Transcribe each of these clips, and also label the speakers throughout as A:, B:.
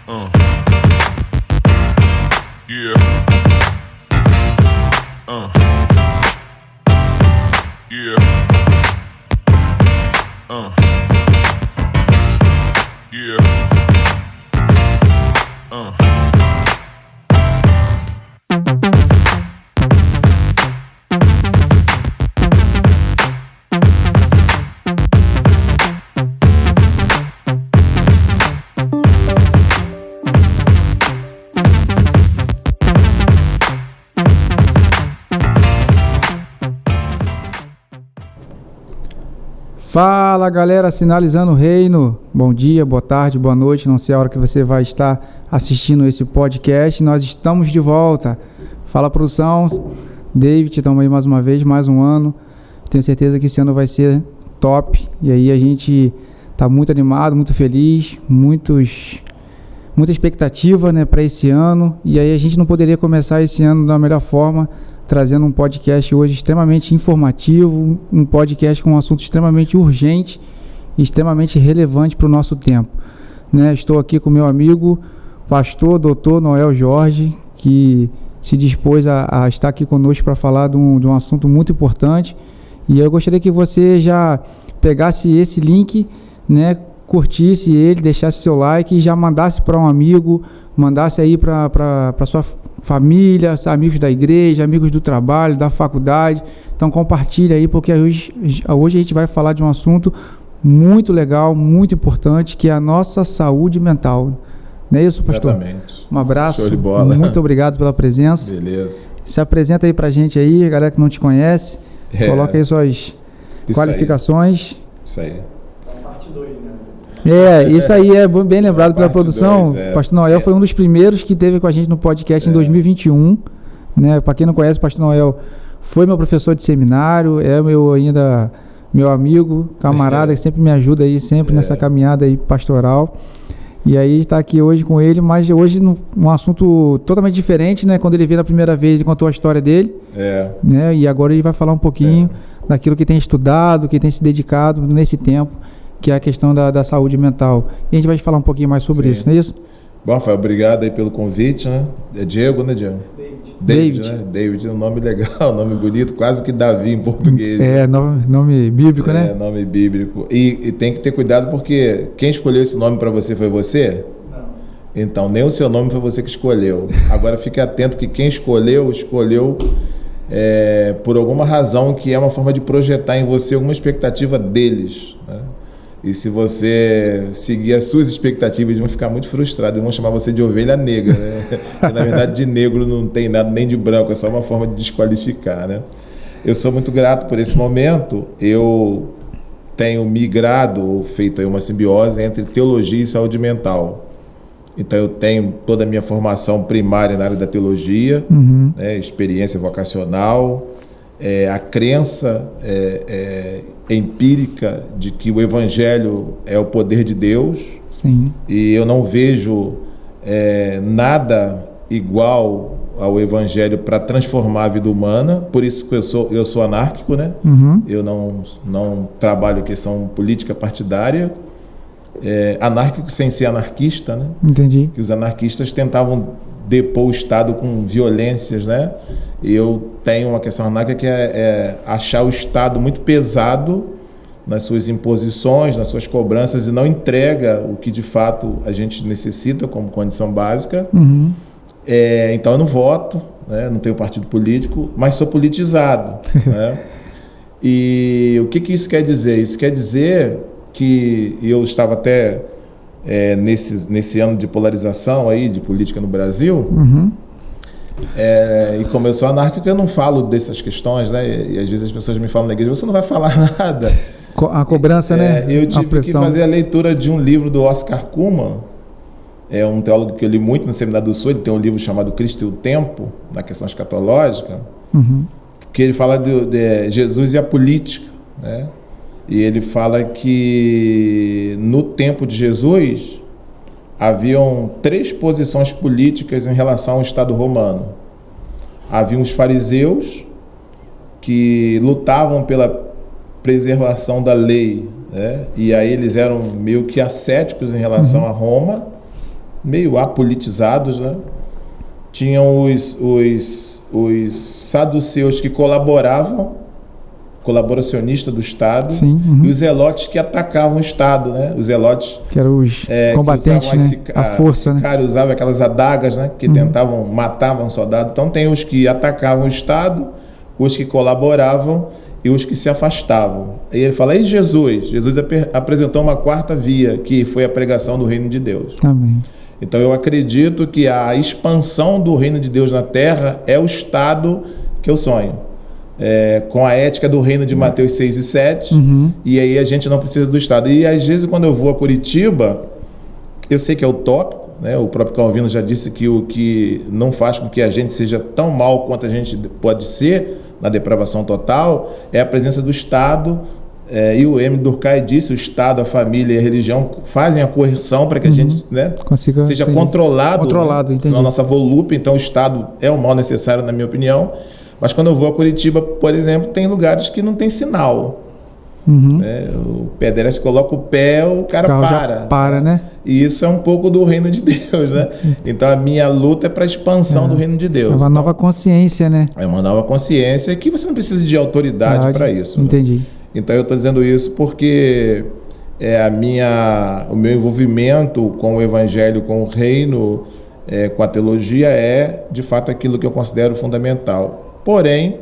A: Yeah. Yeah. Yeah.
B: Fala galera, sinalizando o reino, bom dia, boa tarde, boa noite, não sei a hora que você vai estar assistindo esse podcast, nós estamos de volta. Fala produção, David, estamos aí mais uma vez, mais um ano, tenho certeza que esse ano vai ser top, e aí a gente está muito animado, muito feliz, muita expectativa, né, para esse ano, e aí a gente não poderia começar esse ano da melhor forma, trazendo um podcast hoje extremamente informativo, um podcast com um assunto extremamente urgente e extremamente relevante para o nosso tempo. Né? Estou aqui com meu amigo, pastor Dr. Noel Jorge, que se dispôs a estar aqui conosco para falar de um assunto muito importante. E eu gostaria que você já pegasse esse link, né, curtisse ele, deixasse seu like e já mandasse para um amigo, mandasse aí para sua família, amigos da igreja, amigos do trabalho, da faculdade. Então compartilha aí, porque hoje a gente vai falar de um assunto muito legal, muito importante, que é a nossa saúde mental. Não é isso, pastor?
C: Exatamente.
B: Um abraço.
C: Show de bola.
B: Muito obrigado pela presença.
C: Beleza.
B: Se apresenta aí pra gente aí, a galera que não te conhece. Coloca aí suas qualificações.
C: Isso aí.
B: Isso aí é bem lembrado pela produção.
C: O
B: Pastor Noel foi um dos primeiros que teve com a gente no podcast em 2021. Né? Para quem não conhece, o Pastor Noel foi meu professor de seminário, é meu amigo, camarada, que sempre me ajuda aí, sempre nessa caminhada aí pastoral. E aí está aqui hoje com ele, mas hoje um assunto totalmente diferente, né? Quando ele veio na primeira vez e contou a história dele. Né? E agora ele vai falar um pouquinho daquilo que tem estudado, que tem se dedicado nesse tempo, que é a questão da saúde mental. E a gente vai falar um pouquinho mais sobre isso, não é isso?
C: Bom, Rafael, obrigado aí pelo convite, né? É Diego, né, Diego? David, né? David é um nome legal, um nome bonito, quase que Davi em português.
B: Nome bíblico, né?
C: Nome bíblico. E tem que ter cuidado porque quem escolheu esse nome para você foi você? Não. Então, nem o seu nome foi você que escolheu. Agora fique atento que quem escolheu por alguma razão que é uma forma de projetar em você alguma expectativa deles, né? E se você seguir as suas expectativas, eles vão ficar muito frustrados, eles vão chamar você de ovelha negra, né? Porque, na verdade, de negro não tem nada, nem de branco, é só uma forma de desqualificar, né? Eu sou muito grato por esse momento. Eu tenho migrado, feito aí uma simbiose entre teologia e saúde mental. Então, eu tenho toda a minha formação primária na área da teologia, né, experiência vocacional, a crença empírica de que o Evangelho é o poder de Deus.
B: Sim.
C: E eu não vejo nada igual ao Evangelho para transformar a vida humana. Por isso que eu sou anárquico, né? Eu não trabalho questão política partidária. Anárquico sem ser anarquista, né?
B: Entendi.
C: Que os anarquistas tentavam depor o Estado com violências, né? E eu tenho uma questão anárquica que é achar o Estado muito pesado nas suas imposições, nas suas cobranças, e não entrega o que de fato a gente necessita como condição básica. Então eu não voto, né? Não tenho partido político, mas sou politizado. Né? E o que isso quer dizer? Isso quer dizer que eu estava até nesse ano de polarização aí, de política no Brasil, e como eu sou anárquico, eu não falo dessas questões, né? E às vezes as pessoas me falam na igreja, você não vai falar nada.
B: A cobrança, né?
C: Eu tive que fazer a leitura de um livro do Oscar Cullmann, um teólogo que eu li muito no Seminário do Sul. Ele tem um livro chamado Cristo e o Tempo, na questão escatológica, que ele fala de Jesus e a política, né? E ele fala que no tempo de Jesus haviam 3 posições políticas em relação ao Estado romano. Haviam os fariseus, que lutavam pela preservação da lei, né? E aí eles eram meio que ascéticos em relação a Roma, meio apolitizados, né? Tinham os saduceus que colaboracionistas do Estado,
B: Sim,
C: e os zelotes que atacavam o Estado, né? Os zelotes
B: que eram os combatentes, né? A força, né?
C: Usavam aquelas adagas, né? Que tentavam matar um soldado. Então tem os que atacavam o Estado, os que colaboravam e os que se afastavam. E ele fala, e Jesus? Jesus apresentou uma quarta via, que foi a pregação do reino de Deus.
B: Amém.
C: Então eu acredito que a expansão do reino de Deus na terra é o estado que eu sonho. Com a ética do reino de Mateus 6 e 7, e aí a gente não precisa do estado. E às vezes quando eu vou a Curitiba, eu sei que é utópico, né? O próprio Calvino já disse que o que não faz com que a gente seja tão mal quanto a gente pode ser, na depravação total, é a presença do Estado. E o M. Durkheim disse, o Estado, a família e a religião fazem a correção para que a gente, né, seja controlado, né? Senão a nossa volúpia. Então o Estado é o mal necessário, na minha opinião. Mas quando eu vou a Curitiba, por exemplo, tem lugares que não tem sinal. O pedestre coloca o pé, o cara para,
B: né?
C: E isso é um pouco do reino de Deus, né? Então a minha luta é para a expansão do reino de Deus.
B: É uma nova consciência, né?
C: É uma nova consciência que você não precisa de autoridade para isso.
B: Entendi.
C: Né? Então eu estou dizendo isso porque o meu envolvimento com o evangelho, com o reino, com a teologia é de fato aquilo que eu considero fundamental. Porém,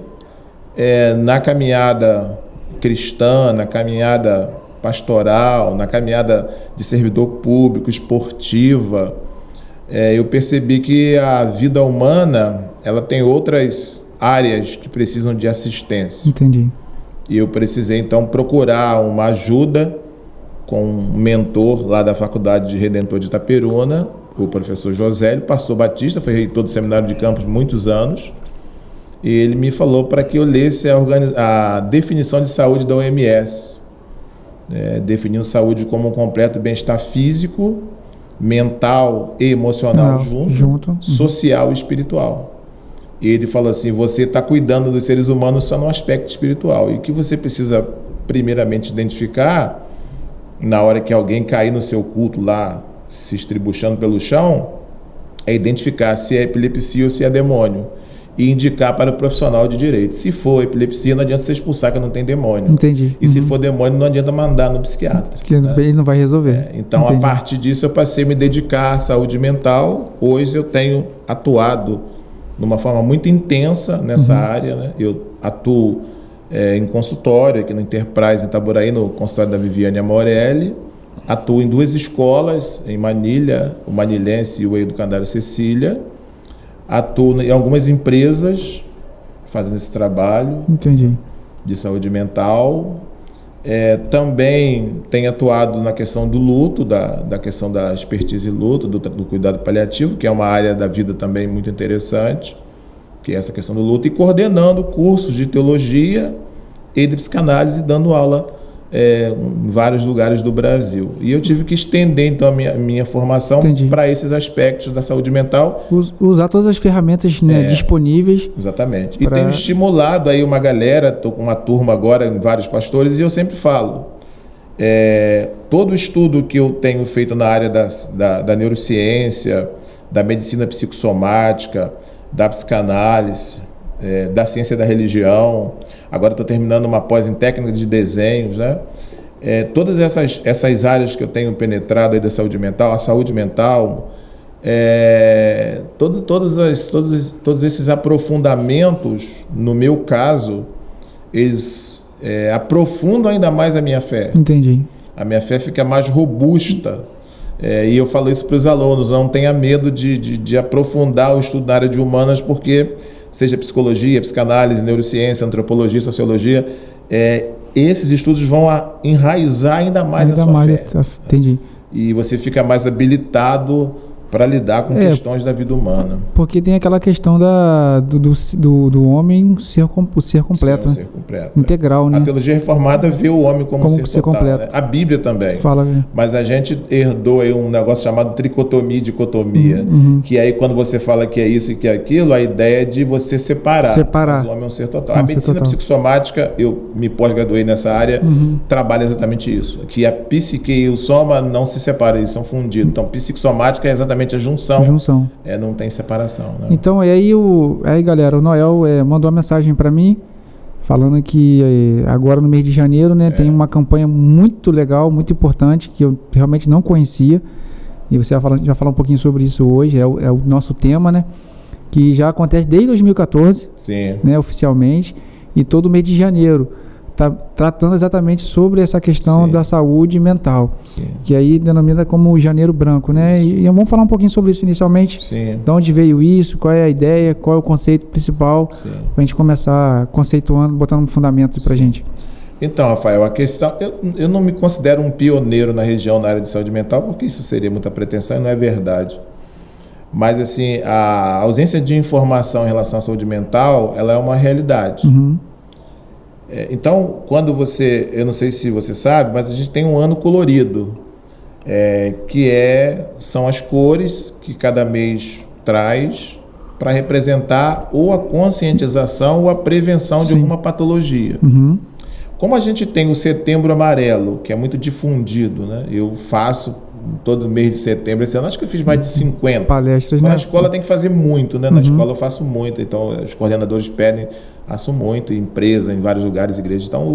C: na caminhada cristã, na caminhada pastoral, na caminhada de servidor público, esportiva, eu percebi que a vida humana ela tem outras áreas que precisam de assistência.
B: Entendi.
C: E eu precisei, então, procurar uma ajuda com um mentor lá da Faculdade de Redentor de Itaperuna, o professor Josélio, pastor batista, foi reitor do Seminário de Campos muitos anos, e ele me falou para que eu lesse a definição de saúde da OMS, definindo saúde como um completo bem-estar físico, mental e emocional junto. Social e espiritual. E ele fala assim, você está cuidando dos seres humanos só no aspecto espiritual. E o que você precisa primeiramente identificar, na hora que alguém cair no seu culto lá, se estribuchando pelo chão, é identificar se é epilepsia ou se é demônio. E indicar para o profissional de direito. Se for epilepsia, não adianta você expulsar que não tem demônio.
B: Entendi.
C: E se for demônio, não adianta mandar no psiquiatra.
B: Porque ele não vai resolver.
C: Então, entendi. A partir disso, eu passei a me dedicar à saúde mental. Hoje eu tenho atuado de uma forma muito intensa nessa área, né? Eu atuo em consultório aqui no Enterprise, em Itaboraí, no consultório da Viviane Amorelli. Atuo em 2 escolas, em Manilha, o Manilhense e o Educandário Cecília. Atuo em algumas empresas fazendo esse trabalho.
B: Entendi.
C: De saúde mental. Também tenho atuado na questão do luto, da questão da expertise luto, do cuidado paliativo, que é uma área da vida também muito interessante, que é essa questão do luto, e coordenando cursos de teologia e de psicanálise, dando aula em vários lugares do Brasil. E eu tive que estender, então, a minha formação para esses aspectos da saúde mental.
B: Usar todas as ferramentas, né, disponíveis.
C: Exatamente. E tenho estimulado aí uma galera, estou com uma turma agora, em vários pastores, e eu sempre falo, todo o estudo que eu tenho feito na área da neurociência, da medicina psicossomática, da psicanálise, da ciência da religião, agora estou terminando uma pós em técnica de desenhos, né? Todas essas áreas que eu tenho penetrado aí da saúde mental, a saúde mental, todos esses aprofundamentos, no meu caso, eles aprofundam ainda mais a minha fé.
B: Entendi.
C: A minha fé fica mais robusta. E eu falo isso para os alunos, não tenha medo de aprofundar o estudo na área de humanas, porque seja psicologia, psicanálise, neurociência, antropologia, sociologia, esses estudos vão enraizar ainda mais a sua fé.
B: Entendi.
C: E você fica mais habilitado para lidar com questões da vida humana.
B: Porque tem aquela questão do homem ser completo.
C: Ser completo.
B: Integral, né?
C: A teologia reformada vê o homem como ser total, completo. Né? A Bíblia também. Mas a gente herdou aí um negócio chamado tricotomia e dicotomia. Que aí quando você fala que é isso e que é aquilo, a ideia é de você separar. Mas o homem é um ser total. A medicina psicossomática, eu me pós-graduei nessa área, trabalha exatamente isso. Que a psique e o soma não se separam, eles são fundidos. Então, psicossomática é exatamente exatamente a junção.
B: Junção.
C: Não tem separação. Né?
B: Então, aí, galera, o Noel mandou uma mensagem para mim, falando que agora no mês de janeiro, né, tem uma campanha muito legal, muito importante, que eu realmente não conhecia. E você vai falar um pouquinho sobre isso hoje, é o nosso tema, né? Que já acontece desde 2014,
C: Sim.
B: Né, oficialmente, e todo mês de janeiro está tratando exatamente sobre essa questão
C: Sim.
B: da saúde mental,
C: Sim.
B: que aí denomina como Janeiro Branco, né? E vamos falar um pouquinho sobre isso inicialmente.
C: Sim.
B: De onde veio isso, qual é a ideia, qual é o conceito principal, para a gente começar conceituando, botando um fundamento para a gente.
C: Então, Rafael, a questão... Eu não me considero um pioneiro na região na área de saúde mental, porque isso seria muita pretensão e não é verdade. Mas, assim, a ausência de informação em relação à saúde mental, ela é uma realidade.
B: Uhum.
C: Então, quando eu não sei se você sabe, mas a gente tem um ano colorido, são as cores que cada mês traz para representar ou a conscientização ou a prevenção de alguma patologia.
B: Uhum.
C: Como a gente tem o Setembro Amarelo, que é muito difundido, né? Eu faço todo mês de setembro, esse ano acho que eu fiz mais de 50
B: palestras,
C: né?
B: Na
C: escola tem que fazer muito, né? Na escola eu faço muito, então os coordenadores pedem, faço muito, em empresa, em vários lugares, igrejas, então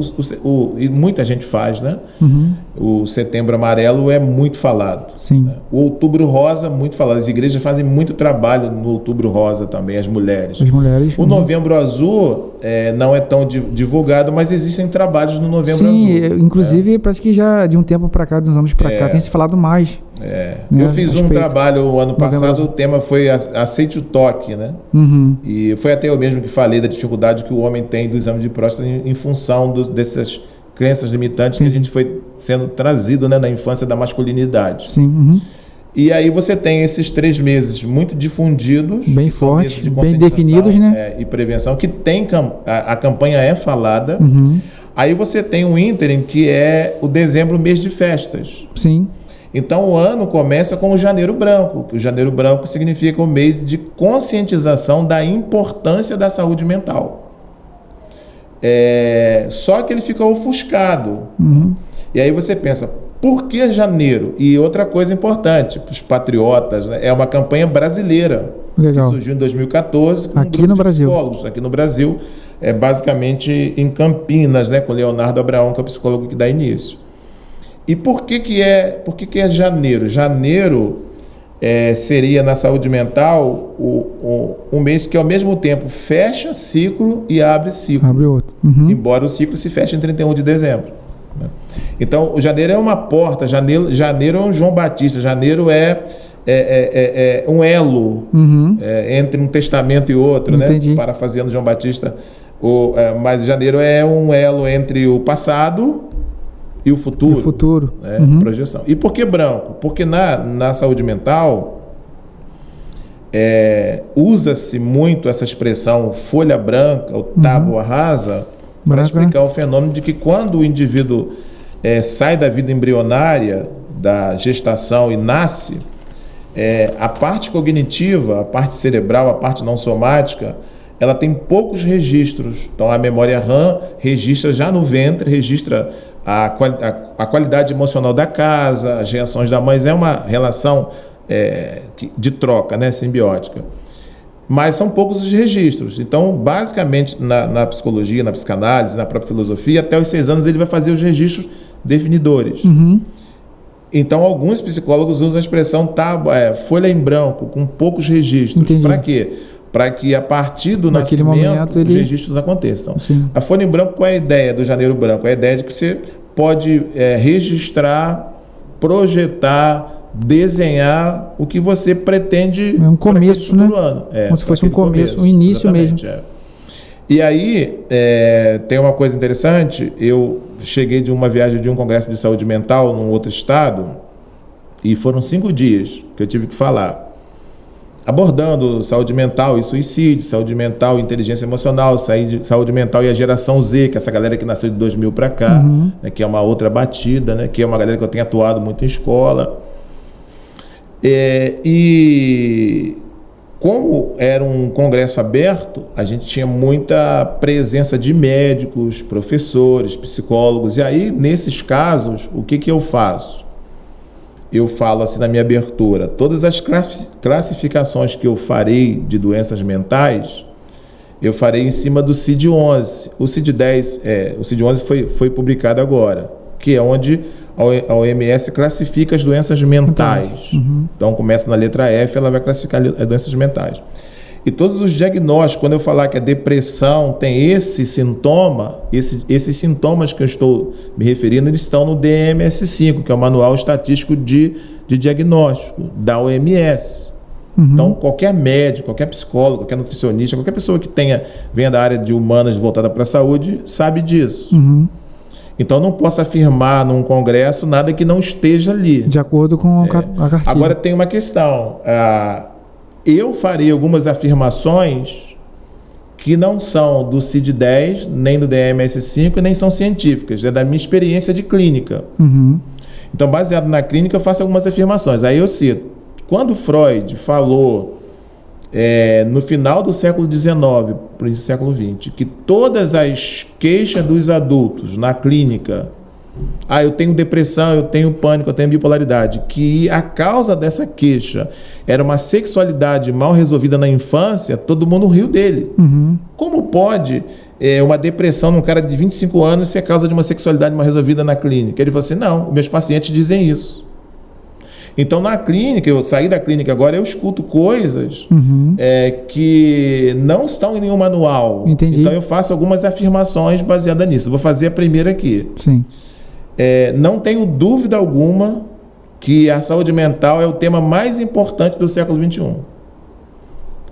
C: e muita gente faz, né?
B: Uhum.
C: O Setembro Amarelo é muito falado.
B: Sim.
C: Né? O Outubro Rosa, muito falado, as igrejas fazem muito trabalho no Outubro Rosa também, as mulheres.
B: O
C: Novembro Azul não é tão divulgado, mas existem trabalhos no Novembro Azul.
B: Sim, inclusive parece que já de um tempo para cá, de uns anos para cá, tem se falado mais.
C: Né,
B: eu
C: fiz um trabalho o ano passado, o tema foi Aceite o Toque, né?
B: Uhum.
C: E foi até eu mesmo que falei da dificuldade que o homem tem do exame de próstata em função dessas crenças limitantes que a gente foi sendo trazido, né, na infância da masculinidade.
B: Sim. Uhum.
C: E aí você tem esses 3 meses muito difundidos,
B: bem fortes, de bem definidos, né?
C: E prevenção, que tem a campanha é falada.
B: Uhum.
C: Aí você tem o ínterim, que é o dezembro, mês de festas.
B: Sim.
C: Então o ano começa com o Janeiro Branco, que o Janeiro Branco significa o mês de conscientização da importância da saúde mental. Só que ele fica ofuscado.
B: Uhum.
C: E aí você pensa, por que janeiro? E outra coisa importante, para os patriotas, né, é uma campanha brasileira.
B: Legal.
C: Que surgiu em 2014 com
B: aqui no Brasil.
C: Psicólogos. Aqui no Brasil, basicamente em Campinas, né, com Leonardo Abraão, que é o psicólogo que dá início. E por que é janeiro? Janeiro seria, na saúde mental, um mês que, ao mesmo tempo, fecha ciclo e abre ciclo.
B: Abre outro. Uhum.
C: Embora o ciclo se feche em 31 de dezembro. Né? Então, o janeiro é uma porta, janeiro é um João Batista, janeiro é um elo entre um testamento e outro,
B: Entendi.
C: Né? Parafraseando João Batista. Mas janeiro é um elo entre o passado e o futuro. Projeção. E por que branco? Porque na saúde mental usa-se muito essa expressão folha branca ou tábua rasa para explicar o fenômeno de que quando o indivíduo sai da vida embrionária, da gestação e nasce, a parte cognitiva, a parte cerebral, a parte não somática, ela tem poucos registros. Então a memória RAM registra já no ventre, registra a qualidade emocional da casa, as reações da mãe, é uma relação de troca, né, simbiótica. Mas são poucos os registros. Então, basicamente, na psicologia, na psicanálise, na própria filosofia, até os 6 anos ele vai fazer os registros definidores.
B: Uhum.
C: Então, alguns psicólogos usam a expressão folha em branco, com poucos registros. Para quê? Para que a partir do nascimento os registros aconteçam.
B: Sim.
C: A folha em branco, qual é a ideia do Janeiro Branco? É a ideia de que você pode registrar, projetar, desenhar o que você pretende.
B: É um começo, né?
C: Ano.
B: Como se fosse um começo, um início mesmo.
C: E aí, tem uma coisa interessante. Eu cheguei de uma viagem de um congresso de saúde mental num outro estado e foram 5 dias que eu tive que falar. Abordando saúde mental e suicídio, saúde mental e inteligência emocional, saúde mental e a geração Z, que é essa galera que nasceu de 2000 para cá, né, que é uma outra batida, né, que é uma galera que eu tenho atuado muito em escola. E como era um congresso aberto, a gente tinha muita presença de médicos, professores, psicólogos. E aí, nesses casos, o que eu faço? eu falo assim na minha abertura, todas as classificações que eu farei de doenças mentais, eu farei em cima do CID-11. O CID-10, o CID-11 foi publicado agora, que é onde a OMS classifica as doenças mentais.
B: Uhum.
C: Então, começa na letra F, ela vai classificar as doenças mentais. E todos os diagnósticos, quando eu falar que a depressão tem esse sintoma, esses sintomas que eu estou me referindo, eles estão no DMS-5, que é o Manual Estatístico de Diagnóstico, da OMS. Uhum. Então, qualquer médico, qualquer psicólogo, qualquer nutricionista, qualquer pessoa que venha da área de humanas voltada para a saúde, sabe disso.
B: Uhum.
C: Então, eu não posso afirmar num congresso nada que não esteja ali.
B: De acordo com a cartilha.
C: Agora, tem uma questão. Eu farei algumas afirmações que não são do CID-10, nem do DMS-5, e nem são científicas. É da minha experiência de clínica.
B: Uhum.
C: Então, baseado na clínica, eu faço algumas afirmações. Aí eu cito. Quando Freud falou, no final do século XIX, para o início do século XX, que todas as queixas dos adultos na clínica, eu tenho depressão, eu tenho pânico, eu tenho bipolaridade, que a causa dessa queixa era uma sexualidade mal resolvida na infância, todo mundo riu dele.
B: Uhum.
C: Como pode uma depressão num cara de 25 anos ser causa de uma sexualidade mal resolvida na clínica? Ele falou assim, não, meus pacientes dizem isso. Então, na clínica, eu saí da clínica agora, eu escuto coisas que não estão em nenhum manual.
B: Entendi.
C: Então, eu faço algumas afirmações baseadas nisso. Vou fazer a primeira aqui.
B: Sim.
C: Não tenho dúvida alguma que a saúde mental é o tema mais importante do século XXI.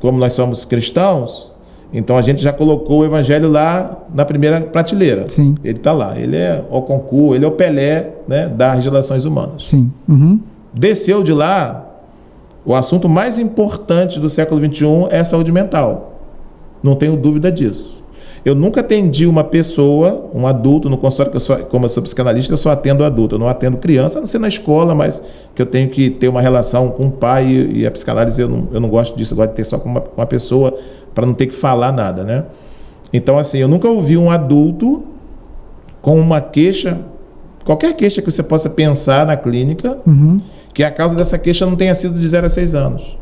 C: Como nós somos cristãos, então a gente já colocou o evangelho lá na primeira prateleira.
B: Sim.
C: Ele está lá. Ele é o concurso, ele é o Pelé, né, das relações humanas.
B: Sim. Uhum.
C: Desceu de lá, o assunto mais importante do século XXI é a saúde mental. Não tenho dúvida disso. Eu nunca atendi uma pessoa, um adulto, no consultório, como eu sou psicanalista, eu só atendo adulto, eu não atendo criança, a não ser na escola, mas que eu tenho que ter uma relação com o pai e a psicanálise, eu não gosto disso, eu gosto de ter só com uma pessoa para não ter que falar nada, né? Então, assim, eu nunca ouvi um adulto com uma queixa, qualquer queixa que você possa pensar na clínica, que a causa dessa queixa não tenha sido de 0 a 6 anos.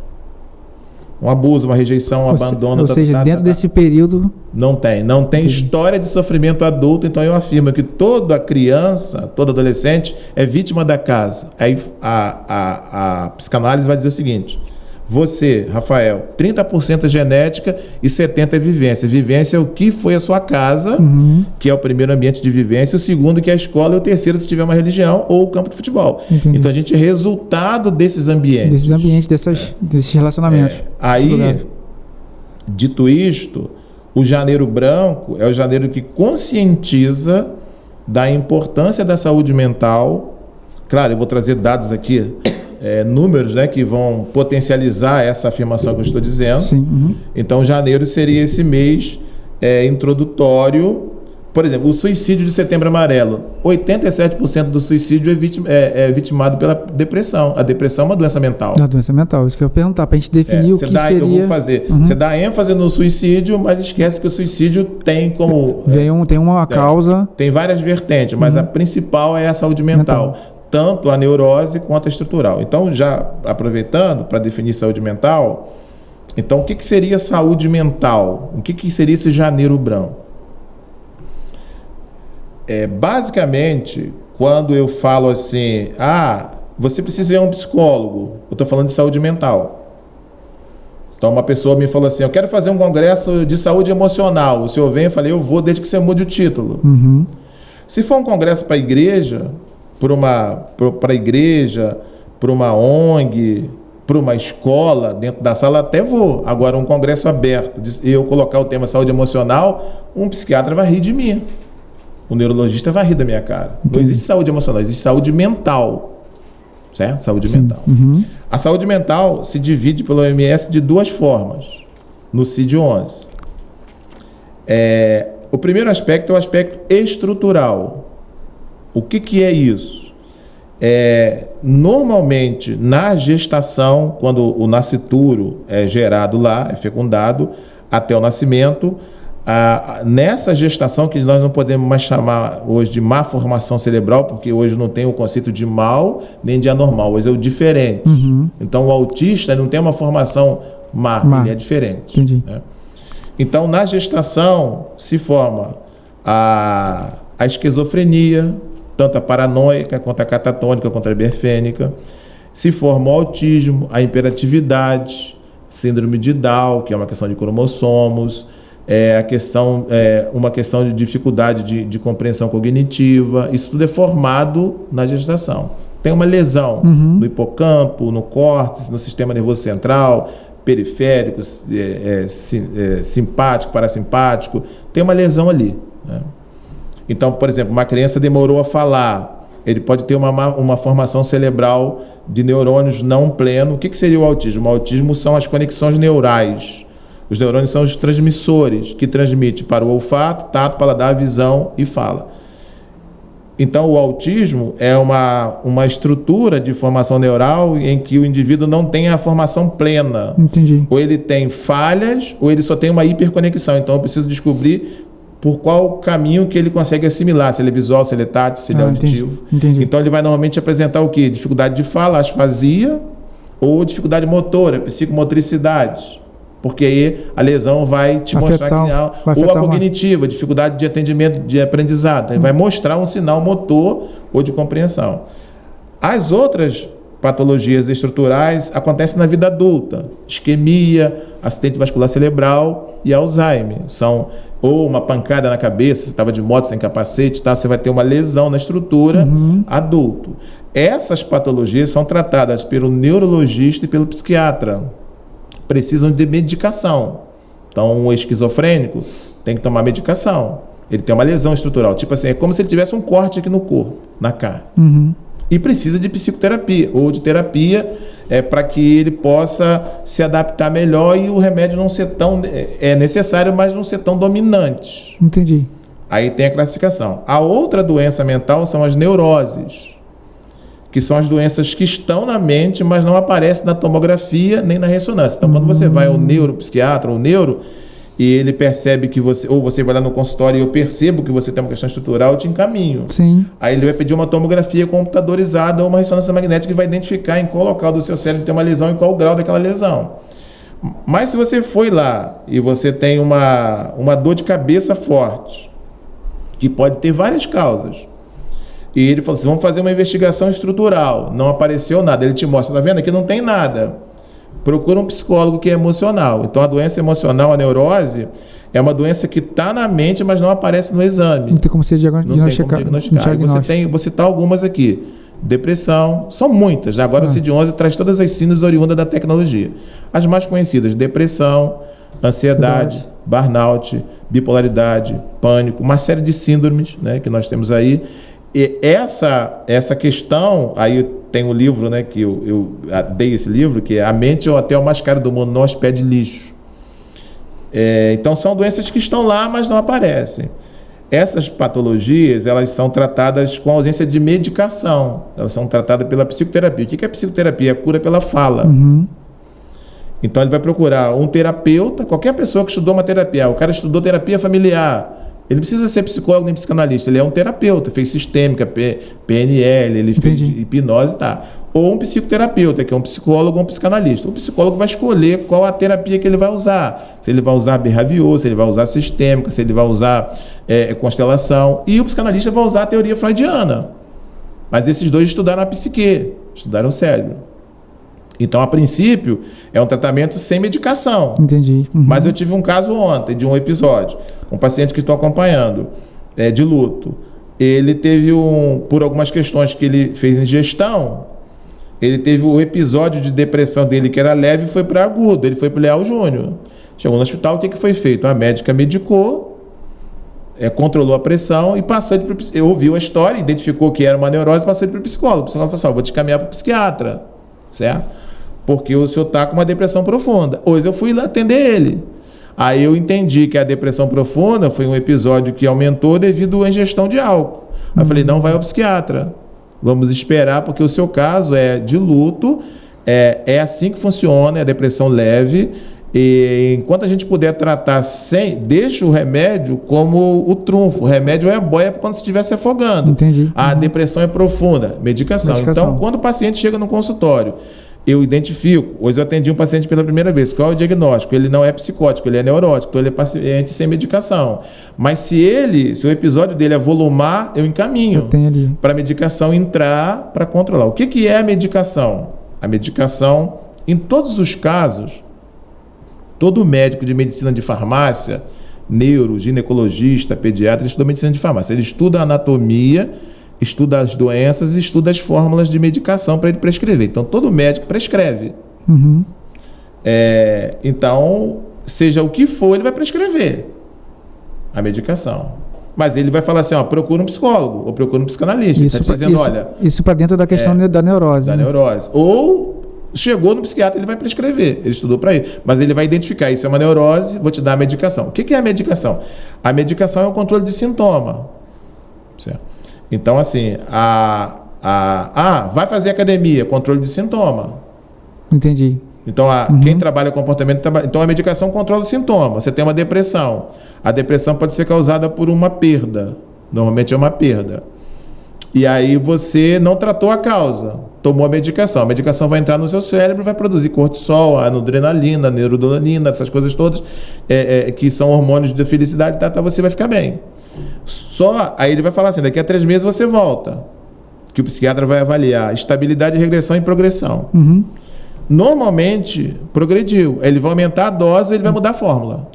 C: Um abuso, uma rejeição, um abandono.
B: Ou seja, dentro desse período...
C: Não tem história de sofrimento adulto, então eu afirmo que toda criança, todo adolescente é vítima da casa. Aí a psicanálise vai dizer o seguinte: você, Rafael, 30% é genética e 70% é vivência. Vivência é o que foi a sua casa, que é o primeiro ambiente de vivência, o segundo que é a escola e o terceiro se tiver uma religião ou o campo de futebol.
B: Entendi.
C: Então a gente é resultado desses ambientes.
B: Desses ambientes, desses relacionamentos.
C: Aí, dito isto, o Janeiro Branco é o janeiro que conscientiza da importância da saúde mental. Claro, eu vou trazer dados aqui, números, né, que vão potencializar essa afirmação que eu estou dizendo.
B: Sim.
C: Então, janeiro seria esse mês introdutório. Por exemplo, o suicídio de Setembro Amarelo. 87% do suicídio é vitimado pela depressão. A depressão é uma doença mental.
B: A doença mental, isso que eu ia perguntar, para a gente definir o que seria...
C: Eu vou fazer. Você dá ênfase no suicídio, mas esquece que o suicídio tem como...
B: Tem uma causa...
C: Tem várias vertentes, mas a principal é a saúde mental. Tanto a neurose quanto a estrutural. Então, já aproveitando para definir saúde mental, então o que seria saúde mental? O que seria esse janeiro branco? Basicamente, quando eu falo assim, você precisa ir a um psicólogo, eu estou falando de saúde mental. Então, uma pessoa me falou assim, eu quero fazer um congresso de saúde emocional. O senhor vem? Eu falei, eu vou desde que você mude o título. Se for um congresso para a igreja, para uma ONG, para uma escola, dentro da sala, até vou. Agora, um congresso aberto, eu colocar o tema saúde emocional, um psiquiatra vai rir de mim. O neurologista vai rir da minha cara. Não existe saúde emocional, existe saúde mental. Certo? Saúde mental. A saúde mental se divide pela OMS de 2 formas, no CID-11. O primeiro aspecto é o aspecto estrutural. O que é isso? Normalmente, na gestação, quando o nascituro é gerado lá, é fecundado, até o nascimento, Nessa gestação, que nós não podemos mais chamar hoje de má formação cerebral, porque hoje não tem o conceito de mal nem de anormal, hoje é o diferente. Então, o autista não tem uma formação má, ele é diferente.
B: Entendi.
C: Né? Então, na gestação, se forma a esquizofrenia, tanto a paranoica, quanto a catatônica, quanto a hiperfênica. Se forma o autismo, a hiperatividade, síndrome de Down, que é uma questão de cromossomos, uma questão de dificuldade de compreensão cognitiva. Isso tudo é formado na gestação. Tem uma lesão no hipocampo, no córtex, no sistema nervoso central, periférico, simpático, parasimpático. Tem uma lesão ali, né? Então, por exemplo, uma criança demorou a falar, ele pode ter uma formação cerebral de neurônios não pleno. O que seria o autismo? O autismo são as conexões neurais. Os neurônios são os transmissores que transmitem para o olfato, tato, paladar, visão e fala. Então, o autismo é uma estrutura de formação neural em que o indivíduo não tem a formação plena.
B: Entendi.
C: Ou ele tem falhas, ou ele só tem uma hiperconexão. Então, eu preciso descobrir por qual caminho que ele consegue assimilar, se ele é visual, se ele é tátil, se ele é auditivo.
B: Entendi.
C: Então, ele vai normalmente apresentar o quê? Dificuldade de fala, asfasia, ou dificuldade motora, psicomotricidade. Porque aí a lesão vai te mostrar que ou a cognitiva, dificuldade de atendimento, de aprendizado. Vai mostrar um sinal motor ou de compreensão. As outras patologias estruturais acontecem na vida adulta. Isquemia, acidente vascular cerebral e Alzheimer. São ou uma pancada na cabeça, você estava de moto sem capacete, tá? Você vai ter uma lesão na estrutura adulto. Essas patologias são tratadas pelo neurologista e pelo psiquiatra. Precisam de medicação. Então, um esquizofrênico tem que tomar medicação. Ele tem uma lesão estrutural. Tipo assim, é como se ele tivesse um corte aqui no corpo, na carne. E precisa de psicoterapia ou de terapia para que ele possa se adaptar melhor e o remédio não ser tão... É necessário, mas não ser tão dominante.
B: Entendi.
C: Aí tem a classificação. A outra doença mental são as neuroses, que são as doenças que estão na mente, mas não aparecem na tomografia nem na ressonância. Então, quando você vai ao neuropsiquiatra ou neuro, e ele percebe que você... Ou você vai lá no consultório e eu percebo que você tem uma questão estrutural, eu te encaminho.
B: Sim.
C: Aí ele vai pedir uma tomografia computadorizada ou uma ressonância magnética que vai identificar em qual local do seu cérebro tem uma lesão e qual o grau daquela lesão. Mas se você foi lá e você tem uma dor de cabeça forte, que pode ter várias causas, e ele falou assim, vamos fazer uma investigação estrutural, não apareceu nada, ele te mostra, tá vendo? Aqui não tem nada. Procura um psicólogo que é emocional. Então, a doença emocional, a neurose, é uma doença que está na mente, mas não aparece no exame.
B: Não tem como você diagnosticar.
C: Vou citar algumas aqui. Depressão, são muitas. Agora o CID-11 traz todas as síndromes oriundas da tecnologia. As mais conhecidas, depressão, ansiedade, burnout, bipolaridade, pânico, uma série de síndromes, né, que nós temos aí. E essa questão, aí tem um livro, né, que eu dei esse livro, que é A Mente é o Hotel Mais Caro do Mundo, não hospede lixo. Então são doenças que estão lá, mas não aparecem. Essas patologias, elas são tratadas com ausência de medicação. Elas são tratadas pela psicoterapia. O que é psicoterapia? É cura pela fala. Então ele vai procurar um terapeuta, qualquer pessoa que estudou uma terapia. O cara estudou terapia familiar. Ele não precisa ser psicólogo nem psicanalista, ele é um terapeuta, fez sistêmica, PNL, ele fez hipnose, tá. Ou um psicoterapeuta, que é um psicólogo ou um psicanalista. O psicólogo vai escolher qual a terapia que ele vai usar. Se ele vai usar behavioral, se ele vai usar sistêmica, se ele vai usar constelação. E o psicanalista vai usar a teoria freudiana. Mas esses dois estudaram a psique, estudaram o cérebro. Então, a princípio, é um tratamento sem medicação.
B: Entendi.
C: Mas eu tive um caso ontem, de um episódio. Um paciente que estou acompanhando, de luto. Ele teve por algumas questões que ele fez em gestão, ele teve o episódio de depressão dele, que era leve, e foi para agudo. Ele foi para o Leal Júnior. Chegou no hospital, o que foi feito? A médica medicou, controlou a pressão e passou ele para o... Ouviu a história, identificou que era uma neurose, passou ele para o psicólogo. O psicólogo falou assim, vou te caminhar para o psiquiatra, certo? Porque o senhor está com uma depressão profunda. Hoje eu fui lá atender ele. Aí eu entendi que a depressão profunda foi um episódio que aumentou devido à ingestão de álcool. Aí eu falei, não vai ao psiquiatra. Vamos esperar, porque o seu caso é de luto, é assim que funciona, é a depressão leve, E enquanto a gente puder tratar deixa o remédio como o trunfo. O remédio é a boia quando você estiver se afogando.
B: Entendi.
C: A depressão é profunda, medicação. Então, quando o paciente chega no consultório, eu identifico. Hoje eu atendi um paciente pela primeira vez. Qual é o diagnóstico? Ele não é psicótico, ele é neurótico, então ele é paciente sem medicação. Mas se o episódio dele é volumar, eu encaminho para a medicação entrar para controlar. O que é a medicação? A medicação, em todos os casos, todo médico de medicina de farmácia, neuro, ginecologista, pediatra, estuda medicina de farmácia. Ele estuda a anatomia, estuda as doenças e estuda as fórmulas de medicação para ele prescrever. Então, todo médico prescreve.
B: Uhum.
C: Então, seja o que for, ele vai prescrever a medicação. Mas ele vai falar assim, procura um psicólogo ou procura um psicanalista. Ele está dizendo,
B: Isso para dentro da questão da neurose.
C: Da neurose. Ou chegou no psiquiatra, ele vai prescrever. Ele estudou para isso. Mas ele vai identificar, isso é uma neurose, vou te dar a medicação. O que é a medicação? A medicação é o controle de sintoma. Certo? Então, assim, vai fazer academia, controle de sintoma.
B: Entendi.
C: Então, quem trabalha comportamento... Então, a medicação controla o sintoma. Você tem uma depressão. A depressão pode ser causada por uma perda. Normalmente é uma perda. E aí você não tratou a causa. Tomou a medicação. A medicação vai entrar no seu cérebro, vai produzir cortisol, adrenalina, neurodolanina, essas coisas todas, que são hormônios de felicidade, você vai ficar bem. Aí ele vai falar assim, daqui a 3 meses você volta, que o psiquiatra vai avaliar estabilidade, regressão e progressão.
B: Uhum.
C: Normalmente progrediu, ele vai aumentar a dose, ele vai mudar a fórmula.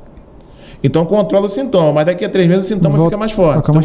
C: Então controla o sintoma, mas daqui a 3 meses o sintoma fica mais forte. Então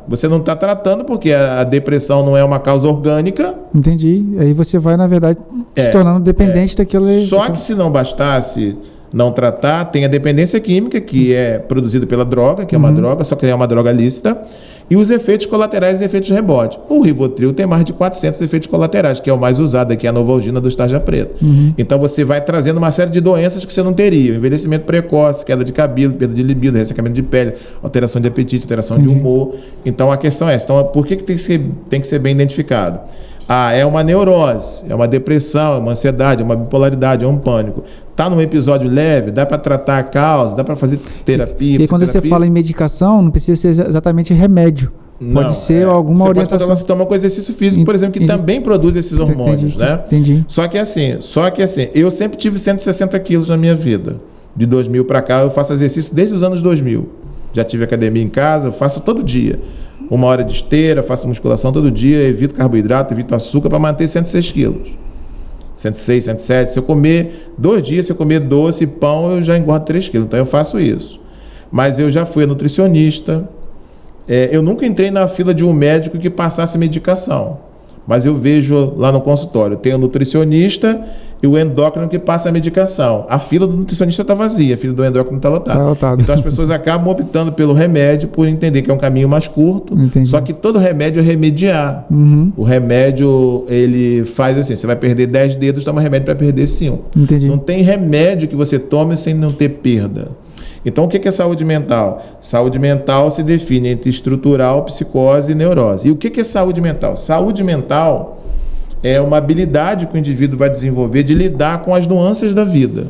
C: você não está tratando porque a depressão não é uma causa orgânica.
B: Entendi. Aí você vai, na verdade, se tornando dependente daquilo.
C: Só que se não bastasse não tratar, tem a dependência química, que é produzida pela droga, que é uma droga, só que é uma droga lícita, e os efeitos colaterais e efeitos de rebote. O Rivotril tem mais de 400 efeitos colaterais, que é o mais usado aqui, a Novalgina do tarja preta. Então você vai trazendo uma série de doenças que você não teria. Envelhecimento precoce, queda de cabelo, perda de libido, ressecamento de pele, alteração de apetite, alteração de humor. Então a questão é essa. Então, por que tem que ser bem identificado? É uma neurose, é uma depressão, é uma ansiedade, é uma bipolaridade, é um pânico. Está num episódio leve, dá para tratar a causa, dá para fazer terapia.
B: E quando você fala em medicação, não precisa ser exatamente remédio. Pode ser alguma orientação. Você pode controlar
C: sintoma com exercício físico, por exemplo, que também produz esses hormônios, né?
B: Entendi.
C: Só que assim, eu sempre tive 160 quilos na minha vida. De 2000 para cá, eu faço exercício desde os anos 2000. Já tive academia em casa, eu faço todo dia. 1 hora de esteira, faço musculação todo dia, evito carboidrato, evito açúcar para manter 106 quilos. 106, 107. Se eu comer 2 dias, se eu comer doce, pão, eu já engordo 3 quilos. Então eu faço isso. Mas eu já fui nutricionista. Eu nunca entrei na fila de um médico que passasse medicação. Mas eu vejo lá no consultório, tem o nutricionista e o endócrino que passa a medicação. A fila do nutricionista está vazia, a fila do endócrino está lotada. Então as pessoas acabam optando pelo remédio por entender que é um caminho mais curto.
B: Entendi.
C: Só que todo remédio é remediar. O remédio, ele faz assim, você vai perder 10 dedos, toma remédio para perder 5.
B: Entendi.
C: Não tem remédio que você tome sem não ter perda. Então, o que é saúde mental? Saúde mental se define entre estrutural, psicose e neurose. E o que é saúde mental? Saúde mental é uma habilidade que o indivíduo vai desenvolver de lidar com as nuances da vida.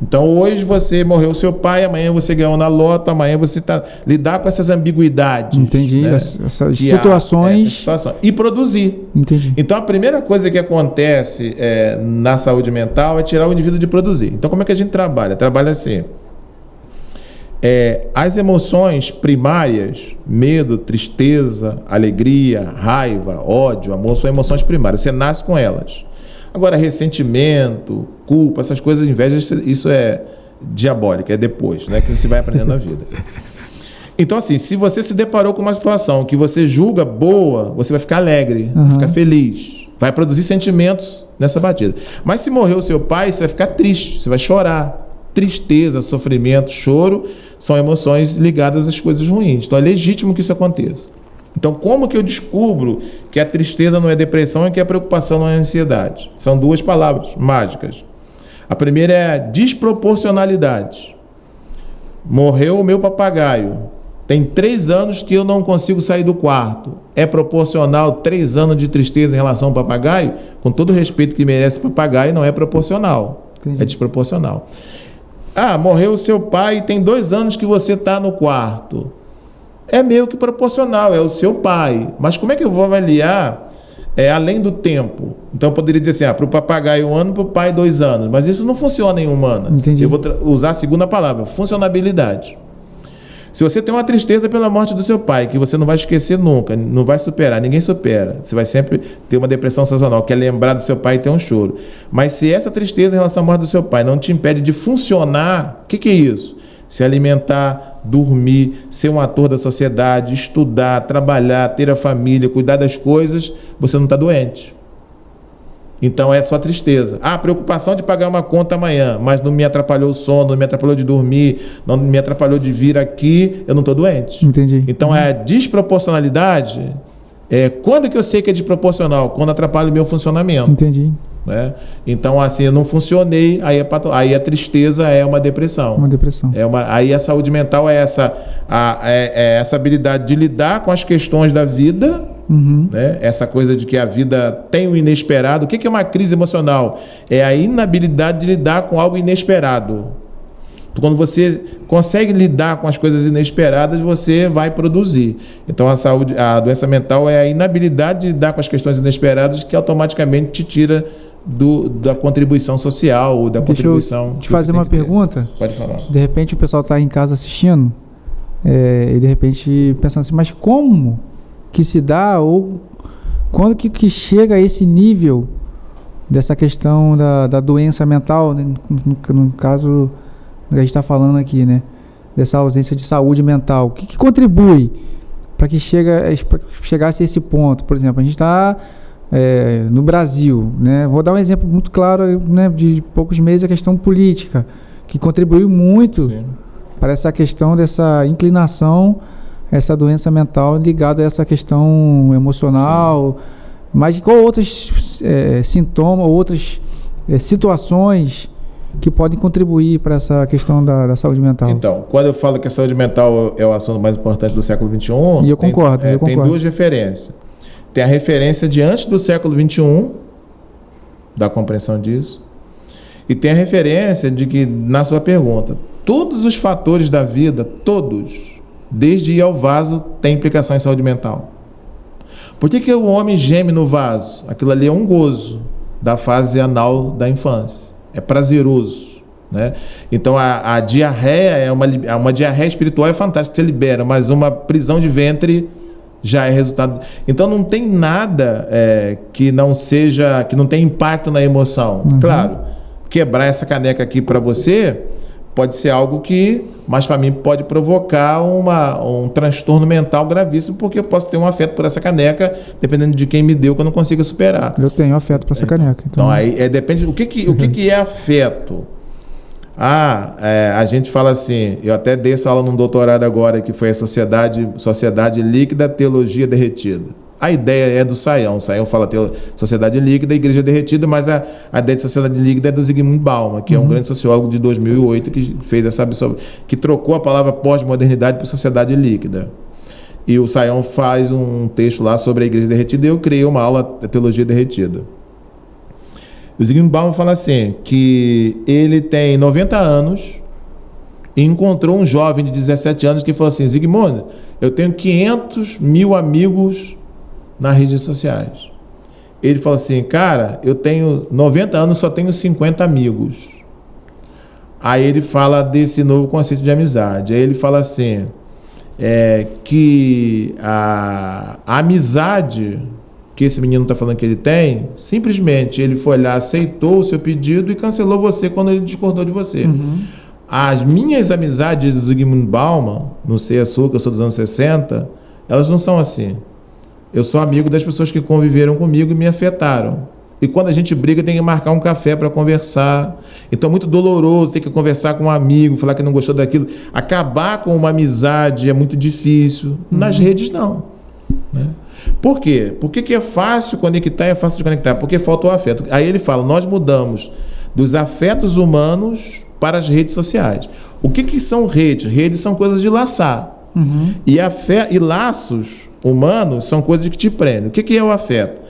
C: Então, hoje você morreu seu pai, amanhã você ganhou na loto, amanhã você lidar com essas ambiguidades.
B: Entendi.
C: Né?
B: Essas situações.
C: E produzir.
B: Entendi.
C: Então, a primeira coisa que acontece na saúde mental é tirar o indivíduo de produzir. Então, como é que a gente trabalha? Trabalha assim. As emoções primárias, medo, tristeza, alegria, raiva, ódio, amor, são emoções primárias. Você nasce com elas. Agora, ressentimento, culpa, essas coisas, inveja, isso é diabólico, é depois, né, que você vai aprendendo na vida. Então, assim, se você se deparou com uma situação que você julga boa, você vai ficar alegre, vai ficar feliz, vai produzir sentimentos nessa batida. Mas se morreu o seu pai, você vai ficar triste, você vai chorar. Tristeza, sofrimento, choro são emoções ligadas às coisas ruins. Então, é legítimo que isso aconteça. Então, como que eu descubro que a tristeza não é depressão e que a preocupação não é ansiedade? São 2 palavras mágicas. A primeira é a desproporcionalidade. Morreu o meu papagaio. Tem 3 anos que eu não consigo sair do quarto. É proporcional 3 anos de tristeza em relação ao papagaio? Com todo o respeito que merece o papagaio, não é proporcional.
B: Entendi.
C: É desproporcional. Morreu o seu pai e tem 2 anos que você está no quarto. É meio que proporcional, é o seu pai. Mas como é que eu vou avaliar além do tempo? Então eu poderia dizer assim, para o papagaio 1 ano, para o pai 2 anos. Mas isso não funciona em humanas.
B: Entendi.
C: Eu vou usar a segunda palavra, funcionabilidade. Se você tem uma tristeza pela morte do seu pai, que você não vai esquecer nunca, não vai superar, ninguém supera. Você vai sempre ter uma depressão sazonal, que é lembrar do seu pai e ter um choro. Mas se essa tristeza em relação à morte do seu pai não te impede de funcionar, o que é isso? Se alimentar, dormir, ser um ator da sociedade, estudar, trabalhar, ter a família, cuidar das coisas, você não está doente. Então é só tristeza. Preocupação de pagar uma conta amanhã, mas não me atrapalhou o sono, não me atrapalhou de dormir, não me atrapalhou de vir aqui, eu não estou doente.
B: Entendi.
C: Então a desproporcionalidade, quando que eu sei que é desproporcional? Quando atrapalha o meu funcionamento.
B: Entendi.
C: Né? Então, assim, eu não funcionei, aí a tristeza é uma depressão.
B: Uma depressão.
C: Aí a saúde mental é essa habilidade de lidar com as questões da vida.
B: Uhum.
C: Né? Essa coisa de que a vida tem o inesperado. O que é uma crise emocional? É a inabilidade de lidar com algo inesperado. Quando você consegue lidar com as coisas inesperadas, você vai produzir. Então a doença mental é a inabilidade de lidar com as questões inesperadas, que automaticamente te tira da contribuição social ou da contribuição.
B: Deixa eu te fazer uma pergunta.
C: Pode falar.
B: De repente o pessoal está em casa assistindo e de repente pensando assim, mas como que se dá, ou quando que chega a esse nível dessa questão da doença mental, né? No caso que a gente está falando aqui, né? Dessa ausência de saúde mental. O que contribui para que chegasse a esse ponto? Por exemplo, a gente está no Brasil, né? Vou dar um exemplo muito claro, né, de poucos meses, a questão política, que contribuiu muito para essa questão dessa inclinação, essa doença mental ligada a essa questão emocional. Sim. Mas qual outros sintomas, outras situações que podem contribuir para essa questão da saúde mental?
C: Então, quando eu falo que a saúde mental é o assunto mais importante do século XXI...
B: E eu concordo.
C: Tem 2 referências. Tem a referência de antes do século XXI, da compreensão disso, e tem a referência de que, na sua pergunta, todos os fatores da vida, todos, desde ir ao vaso, tem implicação em saúde mental. Por que o homem geme no vaso? Aquilo ali é um gozo da fase anal da infância. É prazeroso, né? Então a diarreia uma diarreia espiritual é fantástica, você libera, mas uma prisão de ventre já é resultado. Então não tem nada que não tenha impacto na emoção. Uhum. Claro, quebrar essa caneca aqui para você pode ser algo que, mas para mim pode provocar um transtorno mental gravíssimo, porque eu posso ter um afeto por essa caneca, dependendo de quem me deu, que eu não consiga superar.
B: Eu tenho afeto por essa caneca.
C: Então aí depende. O que é afeto? A gente fala assim, eu até dei essa aula num doutorado agora, que foi a Sociedade Líquida Teologia Derretida. A ideia é do Sayão. O Sayão fala sociedade líquida e igreja derretida, mas a ideia de sociedade líquida é do Zygmunt Bauman, que é um grande sociólogo de 2008 que fez que trocou a palavra pós-modernidade por sociedade líquida. E o Sayão faz um texto lá sobre a igreja derretida e eu criei uma aula de teologia derretida. O Zygmunt Bauman fala assim, que ele tem 90 anos e encontrou um jovem de 17 anos que falou assim: Zygmunt, eu tenho 500 mil amigos nas redes sociais. Ele falou assim: cara, eu tenho 90 anos, só tenho 50 amigos. Aí ele fala desse novo conceito de amizade. Aí ele fala assim, que a amizade que esse menino está falando que ele tem, simplesmente ele foi lá, aceitou o seu pedido e cancelou você quando ele discordou de você. Uhum. As minhas amizades do Zygmunt Bauman, não sei a sua, que eu sou dos anos 60, elas não são assim. Eu sou amigo das pessoas que conviveram comigo e me afetaram. E quando a gente briga, tem que marcar um café para conversar. Então é muito doloroso ter que conversar com um amigo, falar que não gostou daquilo. Acabar com uma amizade é muito difícil. Nas redes, não. Né? Por quê? Por que é fácil conectar e é fácil desconectar? Porque falta o afeto. Aí ele fala, nós mudamos dos afetos humanos para as redes sociais. O que são redes? Redes são coisas de laçar. Uhum. E laços humanos são coisas que te prendem. O que é o afeto?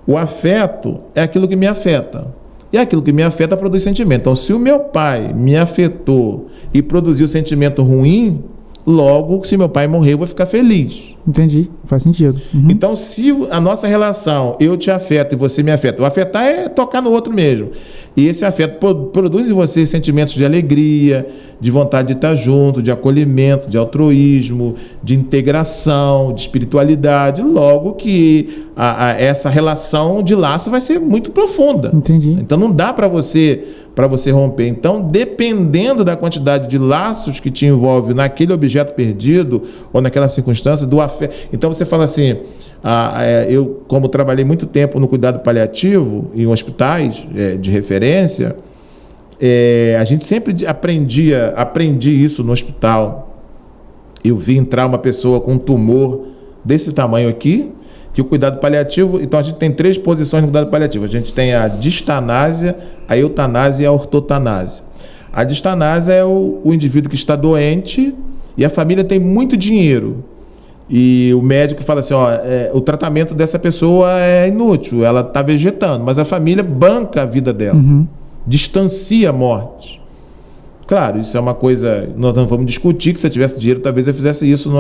C: O afeto é aquilo que me afeta. E aquilo que me afeta produz sentimento. Então, se o meu pai me afetou e produziu sentimento ruim, logo, se meu pai morrer, eu vou ficar feliz.
B: Entendi, faz sentido. Uhum.
C: Então, se a nossa relação, eu te afeto e você me afeta, o afetar é tocar no outro mesmo. E esse afeto produz em você sentimentos de alegria, de vontade de estar junto, de acolhimento, de altruísmo, de integração, de espiritualidade. Logo que essa relação de laço vai ser muito profunda.
B: Entendi.
C: Então, não dá para você romper. Então, dependendo da quantidade de laços que te envolve naquele objeto perdido ou naquela circunstância, do afeto. Então, você fala assim, eu, como trabalhei muito tempo no cuidado paliativo, em hospitais de referência, a gente sempre aprendi isso no hospital. Eu vi entrar uma pessoa com um tumor desse tamanho aqui, que o cuidado paliativo... Então, a gente tem 3 posições no cuidado paliativo. A gente tem a distanásia, a eutanásia e a ortotanásia. A distanásia é o indivíduo que está doente e a família tem muito dinheiro. E o médico fala assim, o tratamento dessa pessoa é inútil, ela está vegetando, mas a família banca a vida dela, distancia a morte. Claro, isso é uma coisa, nós não vamos discutir que se eu tivesse dinheiro, talvez eu fizesse isso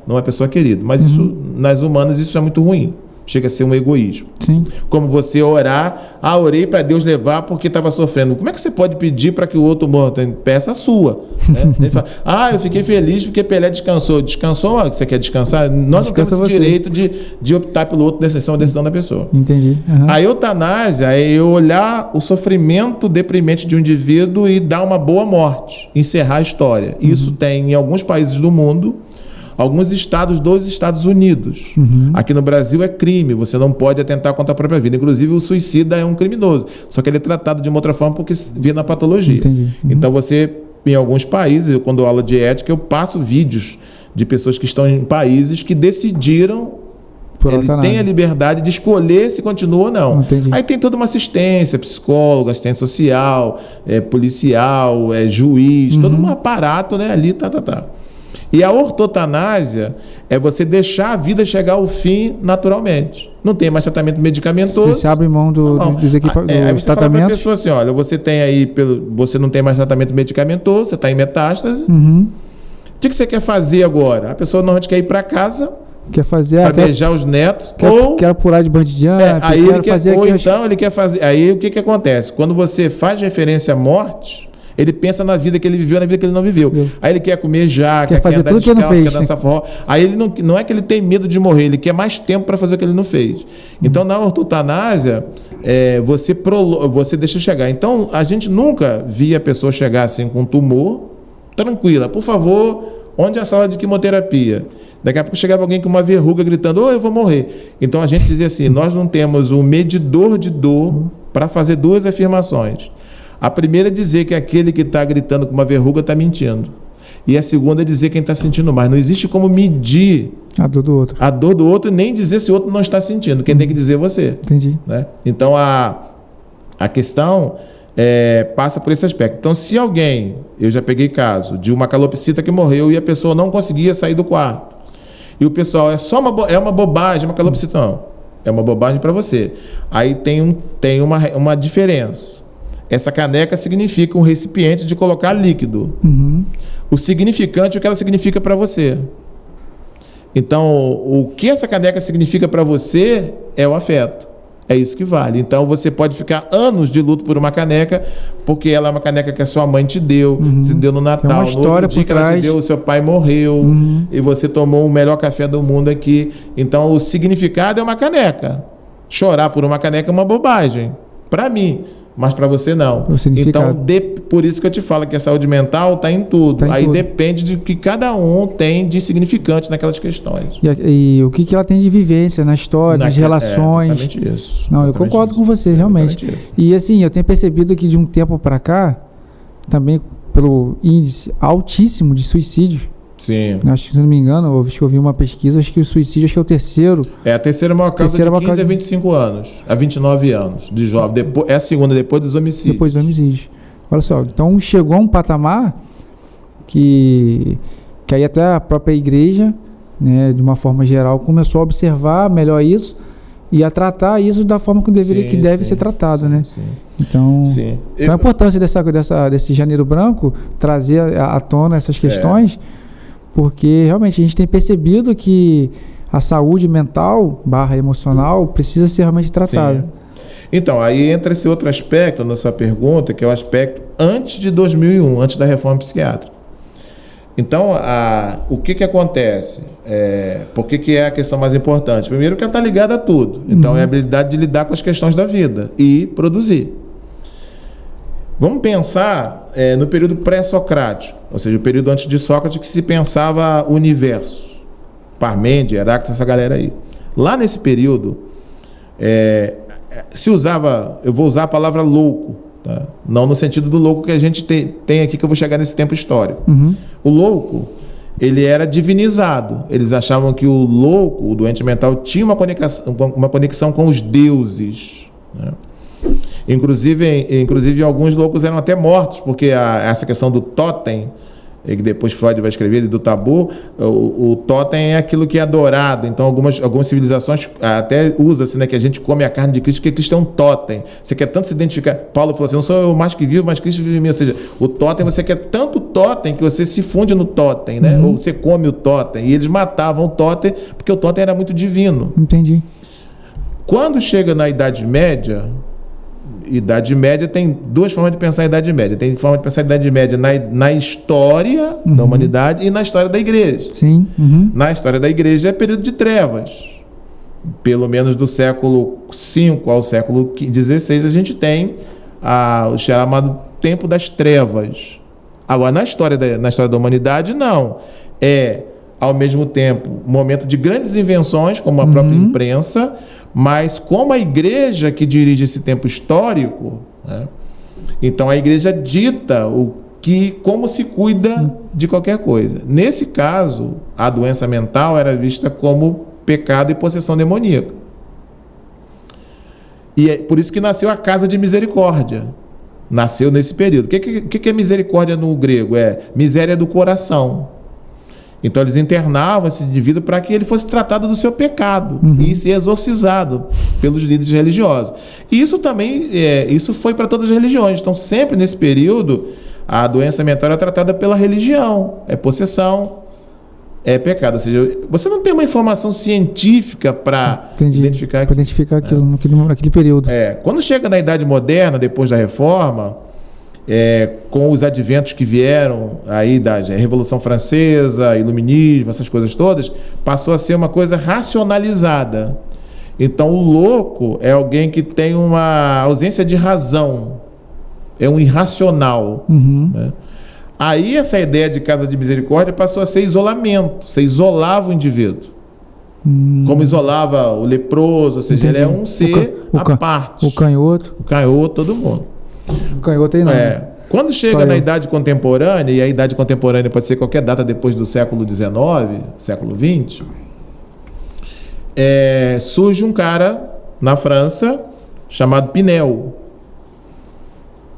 C: numa pessoa querida. Mas isso, nas humanas, isso é muito ruim. Chega a ser um egoísmo.
B: Sim.
C: Como você orar, orei para Deus levar porque estava sofrendo. Como é que você pode pedir para que o outro morra? Peça a sua. Né? Ele fala, eu fiquei feliz porque Pelé descansou. Descansou? Você quer descansar? Nós não temos esse direito de optar pelo outro, decisão da pessoa.
B: Entendi.
C: A eutanásia é eu olhar o sofrimento deprimente de um indivíduo e dar uma boa morte, encerrar a história. Isso tem em alguns países do mundo, alguns estados dos Estados Unidos. Aqui no Brasil é crime, você não pode atentar contra a própria vida. Inclusive, o suicida é um criminoso, só que ele é tratado de uma outra forma porque vê na patologia.
B: Entendi.
C: Então, você, em alguns países, quando eu dou aula de ética, eu passo vídeos de pessoas que estão em países que decidiram, ele tem a liberdade de escolher se continua ou não.
B: Entendi.
C: Aí tem toda uma assistência, psicólogo, assistência social, policial, juiz, todo um aparato, né, ali, E a ortotanásia é você deixar a vida chegar ao fim naturalmente. Não tem mais tratamento medicamentoso.
B: Você abre mão dos equipamentos.
C: Aí você fala para a pessoa assim, olha, você não tem mais tratamento medicamentoso, você está em metástase. O que você quer fazer agora? A pessoa normalmente quer ir para casa,
B: quer fazer
C: para beijar os netos,
B: quer pular de bungee jump,
C: aí ele quer fazer ele quer fazer. Aí o que acontece? Quando você faz referência à morte, ele pensa na vida que ele viveu, na vida que ele não viveu. Aí ele quer comer jaca, quer andar descalço, quer dançar forró. Aí ele não é que ele tem medo de morrer, ele quer mais tempo para fazer o que ele não fez. Então, na ortotanásia, você deixa chegar. Então, a gente nunca via a pessoa chegar assim com um tumor, tranquila. Por favor, onde é a sala de quimioterapia? Daqui a pouco chegava alguém com uma verruga gritando, eu vou morrer. Então, a gente dizia assim, nós não temos um medidor de dor para fazer 2 afirmações. A primeira é dizer que aquele que está gritando com uma verruga está mentindo. E a segunda é dizer quem está sentindo mais. Não existe como medir
B: a dor do outro.
C: E nem dizer se o outro não está sentindo. Quem tem que dizer é você.
B: Entendi.
C: Né? Então, a questão passa por esse aspecto. Então, se alguém... Eu já peguei caso de uma calopsita que morreu e a pessoa não conseguia sair do quarto. E o pessoal, é uma bobagem, uma calopsita. Não. É uma bobagem para você. Aí tem uma diferença. Essa caneca significa um recipiente de colocar líquido. O significante é o que ela significa para você. Então, o que essa caneca significa para você é o afeto. É isso que vale. Então, você pode ficar anos de luto por uma caneca, porque ela é uma caneca que a sua mãe te deu no Natal. No outro dia que ela te deu, o seu pai morreu, e você tomou o melhor café do mundo aqui. Então, o significado é uma caneca. Chorar por uma caneca é uma bobagem. Para mim. Mas para você não. Então, por isso que eu te falo que a saúde mental está em tudo. Aí depende de que cada um tem de significante naquelas questões.
B: E o que ela tem de vivência na história, nas relações.
C: Exatamente isso.
B: Não, eu concordo com você, realmente. E assim, eu tenho percebido que de um tempo para cá, também pelo índice altíssimo de suicídio.
C: Sim.
B: Acho que, se não me engano, eu vi uma pesquisa, acho que o suicídio é o terceiro.
C: É a terceira maior causa de 15 a 25 anos, a 29 anos de jovem. É a segunda, depois dos homicídios.
B: Depois dos homicídios. Olha só, então chegou a um patamar que aí até a própria igreja, né, de uma forma geral, começou a observar melhor isso e a tratar isso da forma que deve ser tratado, né?
C: Sim.
B: Então, a importância desse Janeiro Branco trazer à tona essas questões, porque realmente a gente tem percebido que a saúde mental / emocional precisa ser realmente tratada.
C: Sim. Então, aí entra esse outro aspecto na sua pergunta, que é o aspecto antes de 2001, antes da reforma psiquiátrica. Então, o que acontece? Por que é a questão mais importante? Primeiro que ela está ligada a tudo. Então, é a habilidade de lidar com as questões da vida e produzir. Vamos pensar no período pré-socrático, ou seja, o período antes de Sócrates, que se pensava o universo. Parmênides, Heráclito, essa galera aí. Lá nesse período, se usava, eu vou usar a palavra louco, tá? Não no sentido do louco que a gente tem aqui, que eu vou chegar nesse tempo histórico. O louco, ele era divinizado. Eles achavam que o louco, o doente mental, tinha uma conexão com os deuses, né? Inclusive alguns loucos eram até mortos, porque essa questão do totem, que depois Freud vai escrever, do tabu, o totem é aquilo que é adorado. Então algumas civilizações até usam-se, né, que a gente come a carne de Cristo, porque Cristo é um totem. Você quer tanto se identificar. Paulo falou assim: não sou eu mais que vivo, mas Cristo vive em mim. Ou seja, o totem, você quer tanto totem que você se funde no totem, né? Ou você come o totem. E eles matavam o totem porque o totem era muito divino.
B: Entendi.
C: Quando chega na Idade Média tem duas formas de pensar a Idade Média. Tem forma de pensar a Idade Média na história da humanidade e na história da Igreja.
B: Sim.
C: Na história da Igreja é período de trevas. Pelo menos do século V ao século XVI a gente tem o chamado Tempo das Trevas. Agora, na história da humanidade, não. É, ao mesmo tempo, um momento de grandes invenções, como a própria imprensa, mas como a Igreja que dirige esse tempo histórico, né? Então a Igreja dita como se cuida de qualquer coisa. Nesse caso, a doença mental era vista como pecado e possessão demoníaca. E é por isso que nasceu a Casa de Misericórdia. Nasceu nesse período. O que é misericórdia no grego? É miséria do coração. Então eles internavam esse indivíduo para que ele fosse tratado do seu pecado e ser exorcizado pelos líderes religiosos. E isso também, isso foi para todas as religiões. Então sempre nesse período a doença mental era tratada pela religião. É possessão, é pecado. Ou seja, você não tem uma informação científica para identificar
B: aquilo naquele período.
C: Quando chega na Idade Moderna, depois da Reforma, com os adventos que vieram aí da Revolução Francesa, Iluminismo, essas coisas todas, passou a ser uma coisa racionalizada. Então o louco é alguém que tem uma ausência de razão, é um irracional, né? Aí essa ideia de Casa de Misericórdia passou a ser isolamento. Você isolava o indivíduo, como isolava o leproso, ou seja, ele é um ser à parte.
B: O canhoto,
C: todo mundo.
B: O canhoto aí não.
C: Quando chega na Idade Contemporânea, e a Idade Contemporânea pode ser qualquer data depois do século XIX, século XX, surge um cara na França chamado Pinel,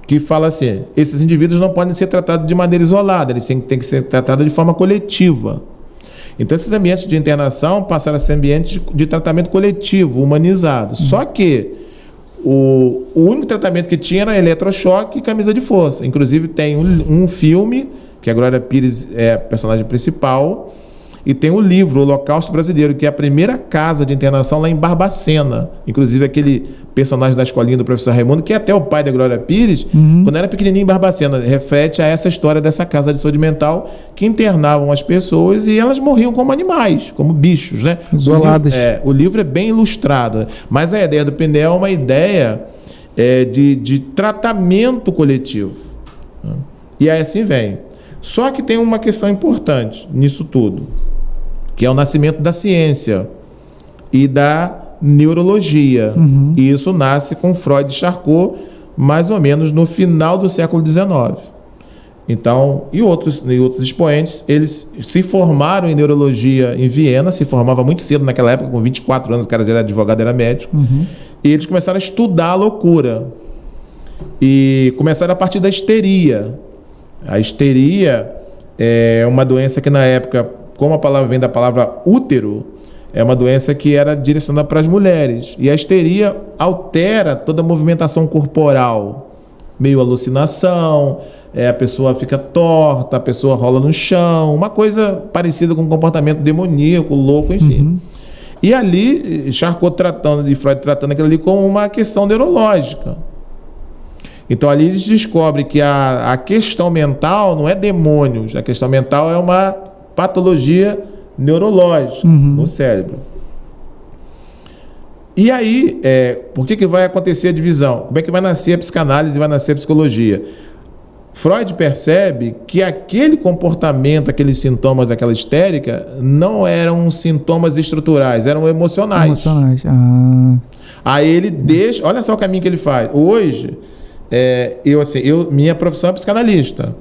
C: que fala assim: esses indivíduos não podem ser tratados de maneira isolada, eles têm que ser tratados de forma coletiva. Então esses ambientes de internação passaram a ser ambientes de tratamento coletivo, humanizado. Só que o único tratamento que tinha era eletrochoque e camisa de força. Inclusive tem um filme, que a Glória Pires é a personagem principal, e tem o livro, O Holocausto Brasileiro, que é a primeira casa de internação lá em Barbacena. Inclusive aquele personagem da escolinha do professor Raimundo, que é até o pai da Glória Pires, quando era pequenininho em Barbacena, refere a essa história dessa casa de saúde mental que internavam as pessoas e elas morriam como animais, como bichos, né?
B: Isoladas.
C: O livro é bem ilustrado, mas a ideia do Pinel é uma ideia de tratamento coletivo, né? E aí assim vem. Só que tem uma questão importante nisso tudo, que é o nascimento da ciência e da neurologia. E isso nasce com Freud e Charcot, mais ou menos no final do século XIX. Então, e outros expoentes, eles se formaram em neurologia em Viena, se formava muito cedo naquela época, com 24 anos, o cara já era advogado, era médico, e eles começaram a estudar a loucura. E começaram a partir da histeria. A histeria é uma doença que na época, como a palavra vem da palavra útero, é uma doença que era direcionada para as mulheres. E a histeria altera toda a movimentação corporal, meio alucinação, a pessoa fica torta, a pessoa rola no chão, uma coisa parecida com um comportamento demoníaco, louco, enfim. E ali, Charcot e Freud tratando aquilo ali como uma questão neurológica. Então ali eles descobrem que a questão mental não é demônios, a questão mental é uma patologia neurológica no cérebro. E aí, por que vai acontecer a divisão? Como é que vai nascer a psicanálise e vai nascer a psicologia? Freud percebe que aquele comportamento, aqueles sintomas daquela histérica não eram sintomas estruturais, eram emocionais. Aí ele deixa, olha só o caminho que ele faz. Hoje, minha profissão é psicanalista.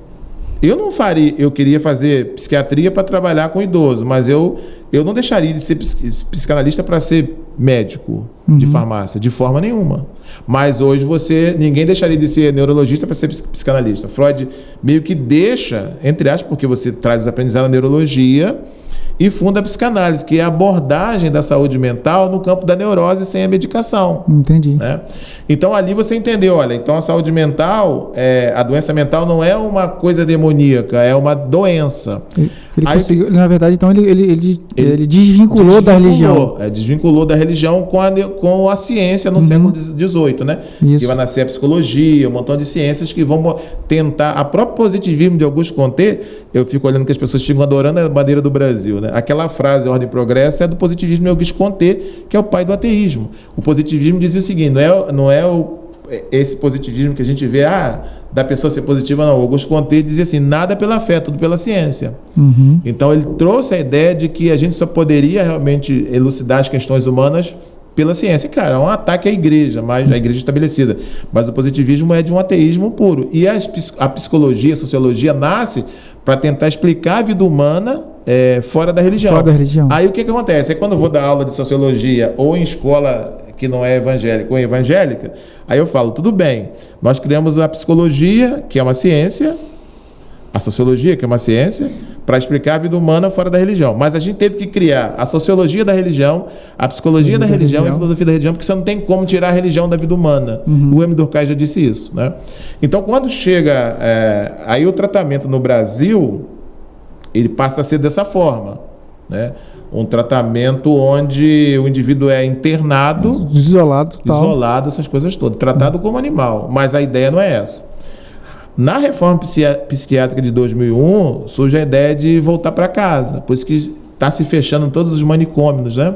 C: Eu queria fazer psiquiatria para trabalhar com idoso, mas eu não deixaria de ser psicanalista para ser médico de farmácia, de forma nenhuma. Mas hoje ninguém deixaria de ser neurologista para ser psicanalista. Freud meio que deixa, entre aspas, porque você traz os aprendizados da neurologia e funda a psicanálise, que é a abordagem da saúde mental no campo da neurose sem a medicação.
B: Entendi.
C: Né? Então ali você entendeu, olha, então a saúde mental, a doença mental não é uma coisa demoníaca, é uma doença.
B: Ele conseguiu, na verdade, então ele desvinculou da religião.
C: Desvinculou da religião com a ciência no século XVIII, né? Isso. Que vai nascer a psicologia, um montão de ciências que vão tentar. A própria positivismo de Auguste Comte, eu fico olhando que as pessoas ficam adorando a bandeira do Brasil, né? Aquela frase, ordem e progresso, é do positivismo de Auguste Comte, que é o pai do ateísmo. O positivismo dizia o seguinte, não é esse positivismo que a gente vê, da pessoa ser positiva, não. O Auguste Comte dizia assim, nada pela fé, tudo pela ciência. Então ele trouxe a ideia de que a gente só poderia realmente elucidar as questões humanas pela ciência. Claro, é um ataque à igreja, mas a igreja estabelecida. Mas o positivismo é de um ateísmo puro. E a psicologia, a sociologia nasce para tentar explicar a vida humana fora da religião.
B: Fora da religião.
C: Aí o que acontece? É quando eu vou dar aula de sociologia ou em escola que não é evangélica ou evangélica, aí eu falo, tudo bem, nós criamos a psicologia, que é uma ciência, a sociologia, que é uma ciência, para explicar a vida humana fora da religião. Mas a gente teve que criar a sociologia da religião, a psicologia da religião e a filosofia da religião, porque você não tem como tirar a religião da vida humana. O Emile Durkheim já disse isso, né? Então, quando chega aí o tratamento no Brasil, ele passa a ser dessa forma, né? Um tratamento onde o indivíduo é internado, isolado, essas coisas todas, tratado como animal. Mas a ideia não é essa. Na reforma psiquiátrica de 2001, surge a ideia de voltar para casa. Por isso que está se fechando todos os manicômios, né?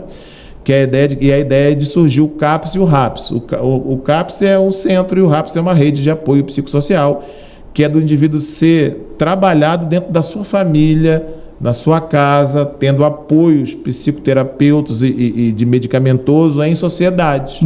C: Que é a ideia de surgir o CAPS e o RAPS. O CAPS é um centro e o RAPS é uma rede de apoio psicossocial, que é do indivíduo ser trabalhado dentro da sua família, na sua casa, tendo apoios psicoterapeutas e de medicamentoso em sociedade.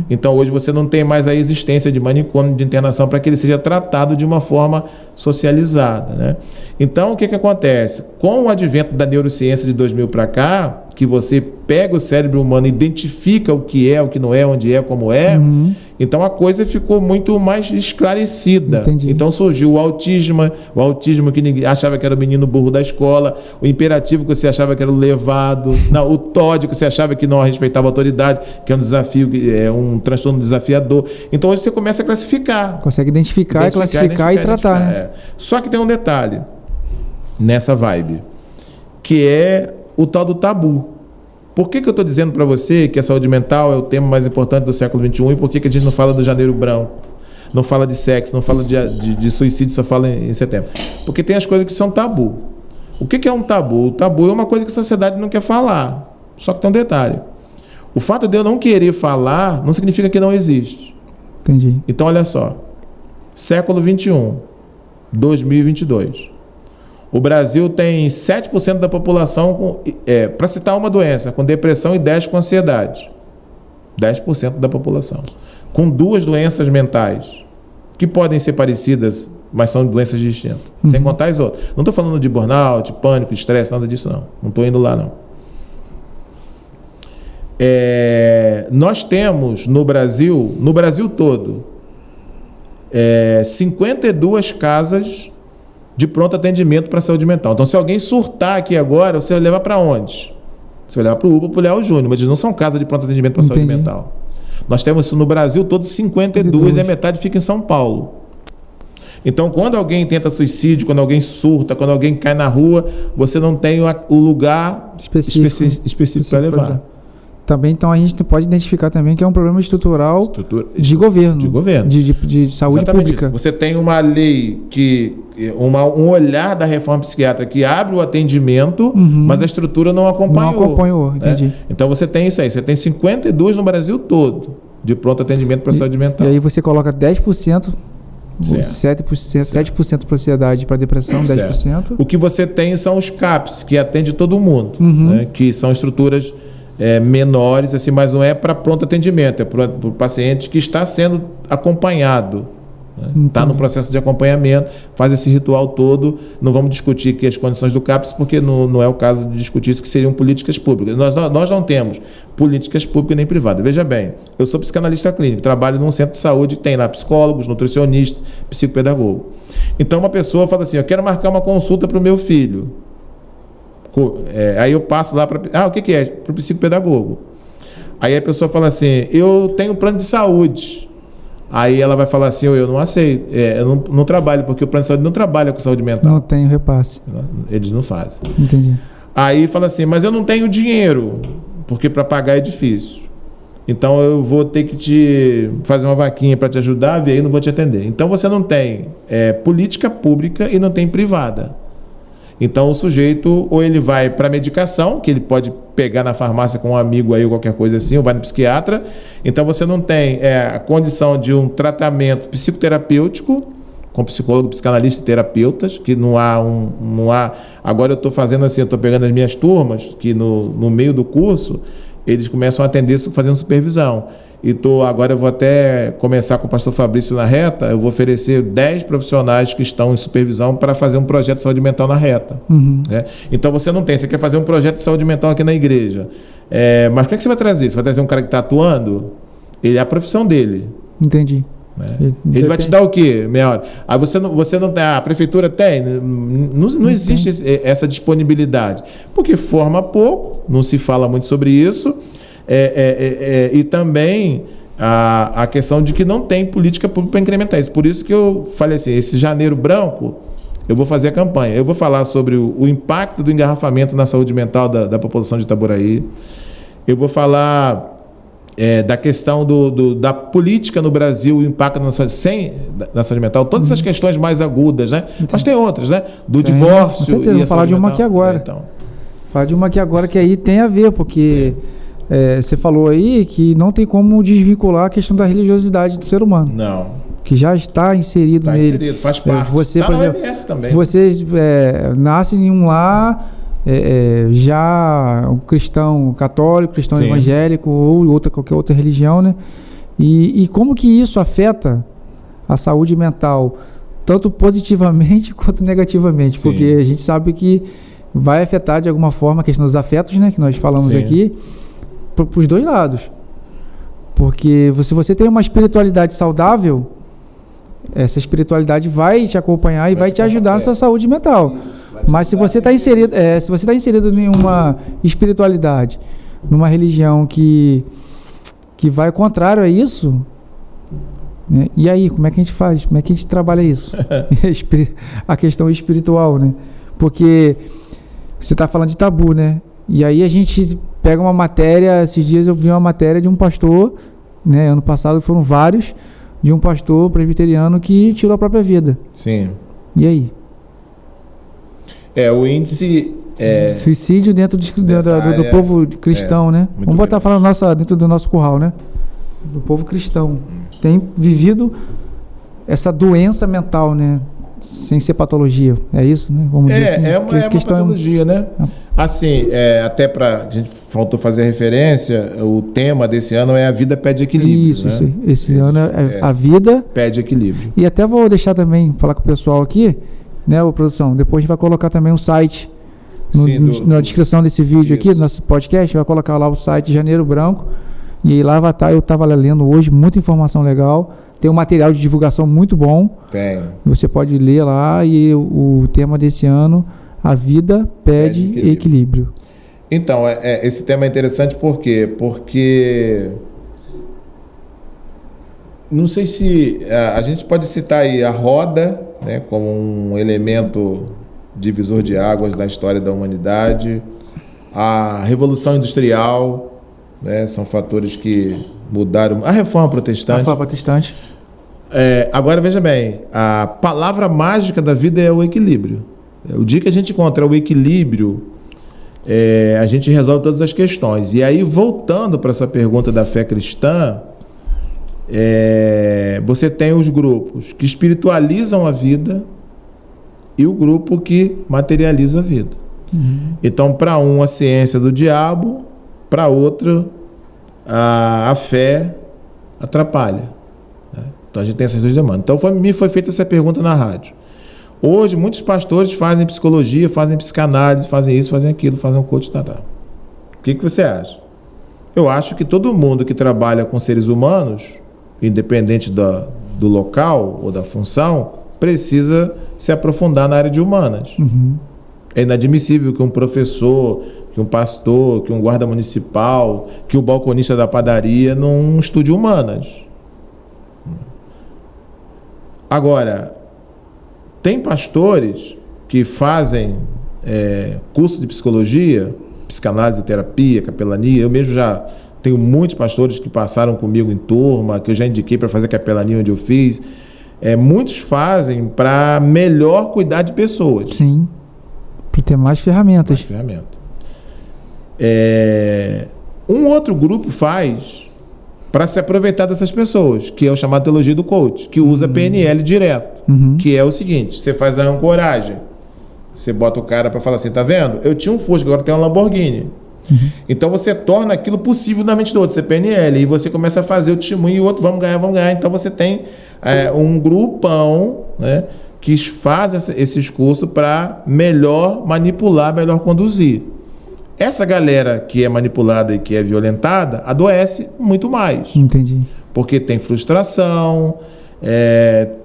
C: Então hoje você não tem mais a existência de manicômio, de internação, para que ele seja tratado de uma forma socializada, né? Então o que acontece? Com o advento da neurociência de 2000 para cá, que você pega o cérebro humano, identifica o que é, o que não é, onde é, como é, então a coisa ficou muito mais esclarecida.
B: Entendi.
C: Então surgiu o autismo que ninguém achava que era o menino burro da escola, o imperativo que você achava que era o levado, o TOD que você achava que não respeitava a autoridade, que é um desafio, é um transtorno desafiador. Então hoje você começa a classificar.
B: Consegue identificar classificar e tratar. Né?
C: Só que tem um detalhe nessa vibe, que é o tal do tabu. Por que eu estou dizendo para você que a saúde mental é o tema mais importante do século XXI e por que a gente não fala do Janeiro Branco, não fala de sexo, não fala de suicídio, só fala em setembro? Porque tem as coisas que são tabu. O que é um tabu? O tabu é uma coisa que a sociedade não quer falar. Só que tem um detalhe. O fato de eu não querer falar não significa que não existe.
B: Entendi.
C: Então, olha só. Século XXI, 2022. O Brasil tem 7% da população, para citar uma doença, com depressão e 10% com ansiedade. 10% da população. Com 2 doenças mentais, que podem ser parecidas, mas são doenças distintas. Sem contar as outras. Não estou falando de burnout, pânico, estresse, nada disso não. Não estou indo lá não. Nós temos no Brasil todo, 52 casas de pronto atendimento para saúde mental. Então, se alguém surtar aqui agora, você vai levar para onde? Você vai levar para o UPA, para o Leal Júnior, mas eles não são casa de pronto atendimento para saúde mental. Nós temos isso no Brasil, todos 52, e a metade fica em São Paulo. Então, quando alguém tenta suicídio, quando alguém surta, quando alguém cai na rua, você não tem o lugar específico para levar.
B: Também, então, a gente pode identificar também que é um problema estrutural de governo. De saúde pública.
C: Isso. Você tem uma lei um olhar da reforma psiquiátrica que abre o atendimento, mas a estrutura não acompanhou.
B: Não acompanhou, entendi.
C: Né? Então, você tem isso aí. Você tem 52 no Brasil todo de pronto atendimento para saúde mental.
B: E aí você coloca 10%, 7% para ansiedade, para depressão, 10%.
C: Certo. O que você tem são os CAPs, que atende todo mundo, né? Que são estruturas menores, assim, mas não é para pronto atendimento, é para o paciente que está sendo acompanhado. Está no processo de acompanhamento, faz esse ritual todo. Não vamos discutir aqui as condições do CAPS, porque não é o caso de discutir isso, que seriam políticas públicas. Nós não temos políticas públicas nem privadas. Veja bem, eu sou psicanalista clínico, trabalho num centro de saúde que tem lá psicólogos, nutricionistas, psicopedagogo. Então uma pessoa fala assim, eu quero marcar uma consulta para o meu filho. Aí eu passo lá para... o que é? Para o psicopedagogo. Aí a pessoa fala assim, eu tenho plano de saúde. Aí ela vai falar assim, eu não aceito, eu não trabalho, porque o plano de saúde não trabalha com saúde mental.
B: Não tem repasse.
C: Eles não fazem.
B: Entendi.
C: Aí fala assim, mas eu não tenho dinheiro, porque para pagar é difícil. Então eu vou ter que te fazer uma vaquinha para te ajudar, e aí eu não vou te atender. Então você não tem política pública e não tem privada. Então o sujeito, ou ele vai para medicação, que ele pode pegar na farmácia com um amigo aí ou qualquer coisa assim, ou vai no psiquiatra. Então você não tem a condição de um tratamento psicoterapêutico, com psicólogo, psicanalista e terapeutas, que não há... Agora eu estou fazendo assim, eu estou pegando as minhas turmas, que no meio do curso, eles começam a atender fazendo supervisão. Agora eu vou até começar com o pastor Fabrício na Reta, eu vou oferecer 10 profissionais que estão em supervisão para fazer um projeto de saúde mental na Reta. Né? Então você não tem, você quer fazer um projeto de saúde mental aqui na igreja. Mas como é que você vai trazer? Você vai trazer um cara que está atuando? Ele é a profissão dele.
B: Entendi.
C: Né? Ele vai te dar o quê? Meia hora. Aí você não tem, a prefeitura tem, não existe essa disponibilidade, porque forma pouco, não se fala muito sobre isso. E também a questão de que não tem política pública para incrementar isso. Por isso que eu falei assim, esse janeiro branco, eu vou fazer a campanha. Eu vou falar sobre o impacto do engarrafamento na saúde mental da população de Itaboraí. Eu vou falar da questão da política no Brasil, o impacto na saúde mental, todas essas questões mais agudas, né? Mas tem outras, né? Do divórcio.
B: Com certeza, vou falar de uma aqui agora. Falar de uma aqui agora que aí tem a ver, porque... você falou aí que não tem como desvincular a questão da religiosidade do ser humano.
C: Não.
B: Que já está inserido nele. Está inserido,
C: faz parte.
B: Você,
C: está
B: por exemplo, também. Você nasce em um lar já um cristão católico, cristão Sim. evangélico ou qualquer outra religião, né? E como que isso afeta a saúde mental, tanto positivamente quanto negativamente? Sim. Porque a gente sabe que vai afetar de alguma forma a questão dos afetos, né? Que nós falamos Sim. aqui. Para os dois lados, porque se você tem uma espiritualidade saudável, essa espiritualidade vai te acompanhar e vai te ajudar na sua saúde mental. Mas se você está inserido em uma espiritualidade, numa religião que vai contrário a isso, né? E aí, como é que a gente faz? Como é que a gente trabalha isso? A questão espiritual, né? Porque você está falando de tabu, né? E aí a gente pega uma matéria, esses dias eu vi uma matéria de um pastor, né, ano passado foram vários, de um pastor presbiteriano que tirou a própria vida.
C: Sim.
B: E aí?
C: O índice...
B: suicídio dentro do povo cristão, né? Vamos botar falando dentro do nosso curral, né? Do povo cristão. Tem vivido essa doença mental, né? Sem ser patologia, é isso, né? Vamos dizer assim.
C: É uma patologia, né? Assim, até a gente faltou fazer a referência, o tema desse ano é A Vida Pede Equilíbrio.
B: Isso, né? Isso. Esse ano A Vida
C: Pede Equilíbrio.
B: E até vou deixar também, falar com o pessoal aqui, né, produção, depois a gente vai colocar também um site na descrição desse vídeo aqui, do nosso podcast, vai colocar lá o site Janeiro Branco, e aí lá vai estar, eu estava lendo hoje, muita informação legal. Tem um material de divulgação muito bom.
C: Tem.
B: Você pode ler lá e o tema desse ano, A Vida Pede Equilíbrio.
C: Então, esse tema é interessante por quê? Porque não sei se a gente pode citar aí a roda, né, como um elemento divisor de águas da história da humanidade, a Revolução Industrial, né, são fatores que mudaram, a Reforma Protestante. Agora, veja bem, a palavra mágica da vida é o equilíbrio. O dia que a gente encontrar o equilíbrio, a gente resolve todas as questões. E aí, voltando para essa pergunta da fé cristã, você tem os grupos que espiritualizam a vida e o grupo que materializa a vida. Uhum. Então, para um, a ciência do diabo, para outro, a fé atrapalha. Né? Então, a gente tem essas duas demandas. Então, me foi feita essa pergunta na rádio. Hoje, muitos pastores fazem psicologia, fazem psicanálise, fazem isso, fazem aquilo, fazem um coach, tá. O que você acha? Eu acho que todo mundo que trabalha com seres humanos, independente do local ou da função, precisa se aprofundar na área de humanas. Uhum. É inadmissível que um professor, que um pastor, que um guarda municipal, que o balconista da padaria não estude humanas. Agora, tem pastores que fazem curso de psicologia, psicanálise, terapia, capelania. Eu mesmo já tenho muitos pastores que passaram comigo em turma, que eu já indiquei para fazer capelania onde eu fiz. Muitos fazem para melhor cuidar de pessoas.
B: Sim, para ter mais ferramentas.
C: Um outro grupo faz para se aproveitar dessas pessoas, que é o chamado teologia do coach, que usa PNL direto, que é o seguinte: você faz a ancoragem, você bota o cara para falar assim, tá vendo? Eu tinha um Fusca, agora tem um Lamborghini. Então você torna aquilo possível na mente do outro, você PNL, e você começa a fazer o testemunho e o outro, vamos ganhar. Então você tem um grupão, né, que faz esses cursos para melhor manipular, melhor conduzir. Essa galera que é manipulada e que é violentada adoece muito mais.
B: Entendi.
C: Porque tem frustração,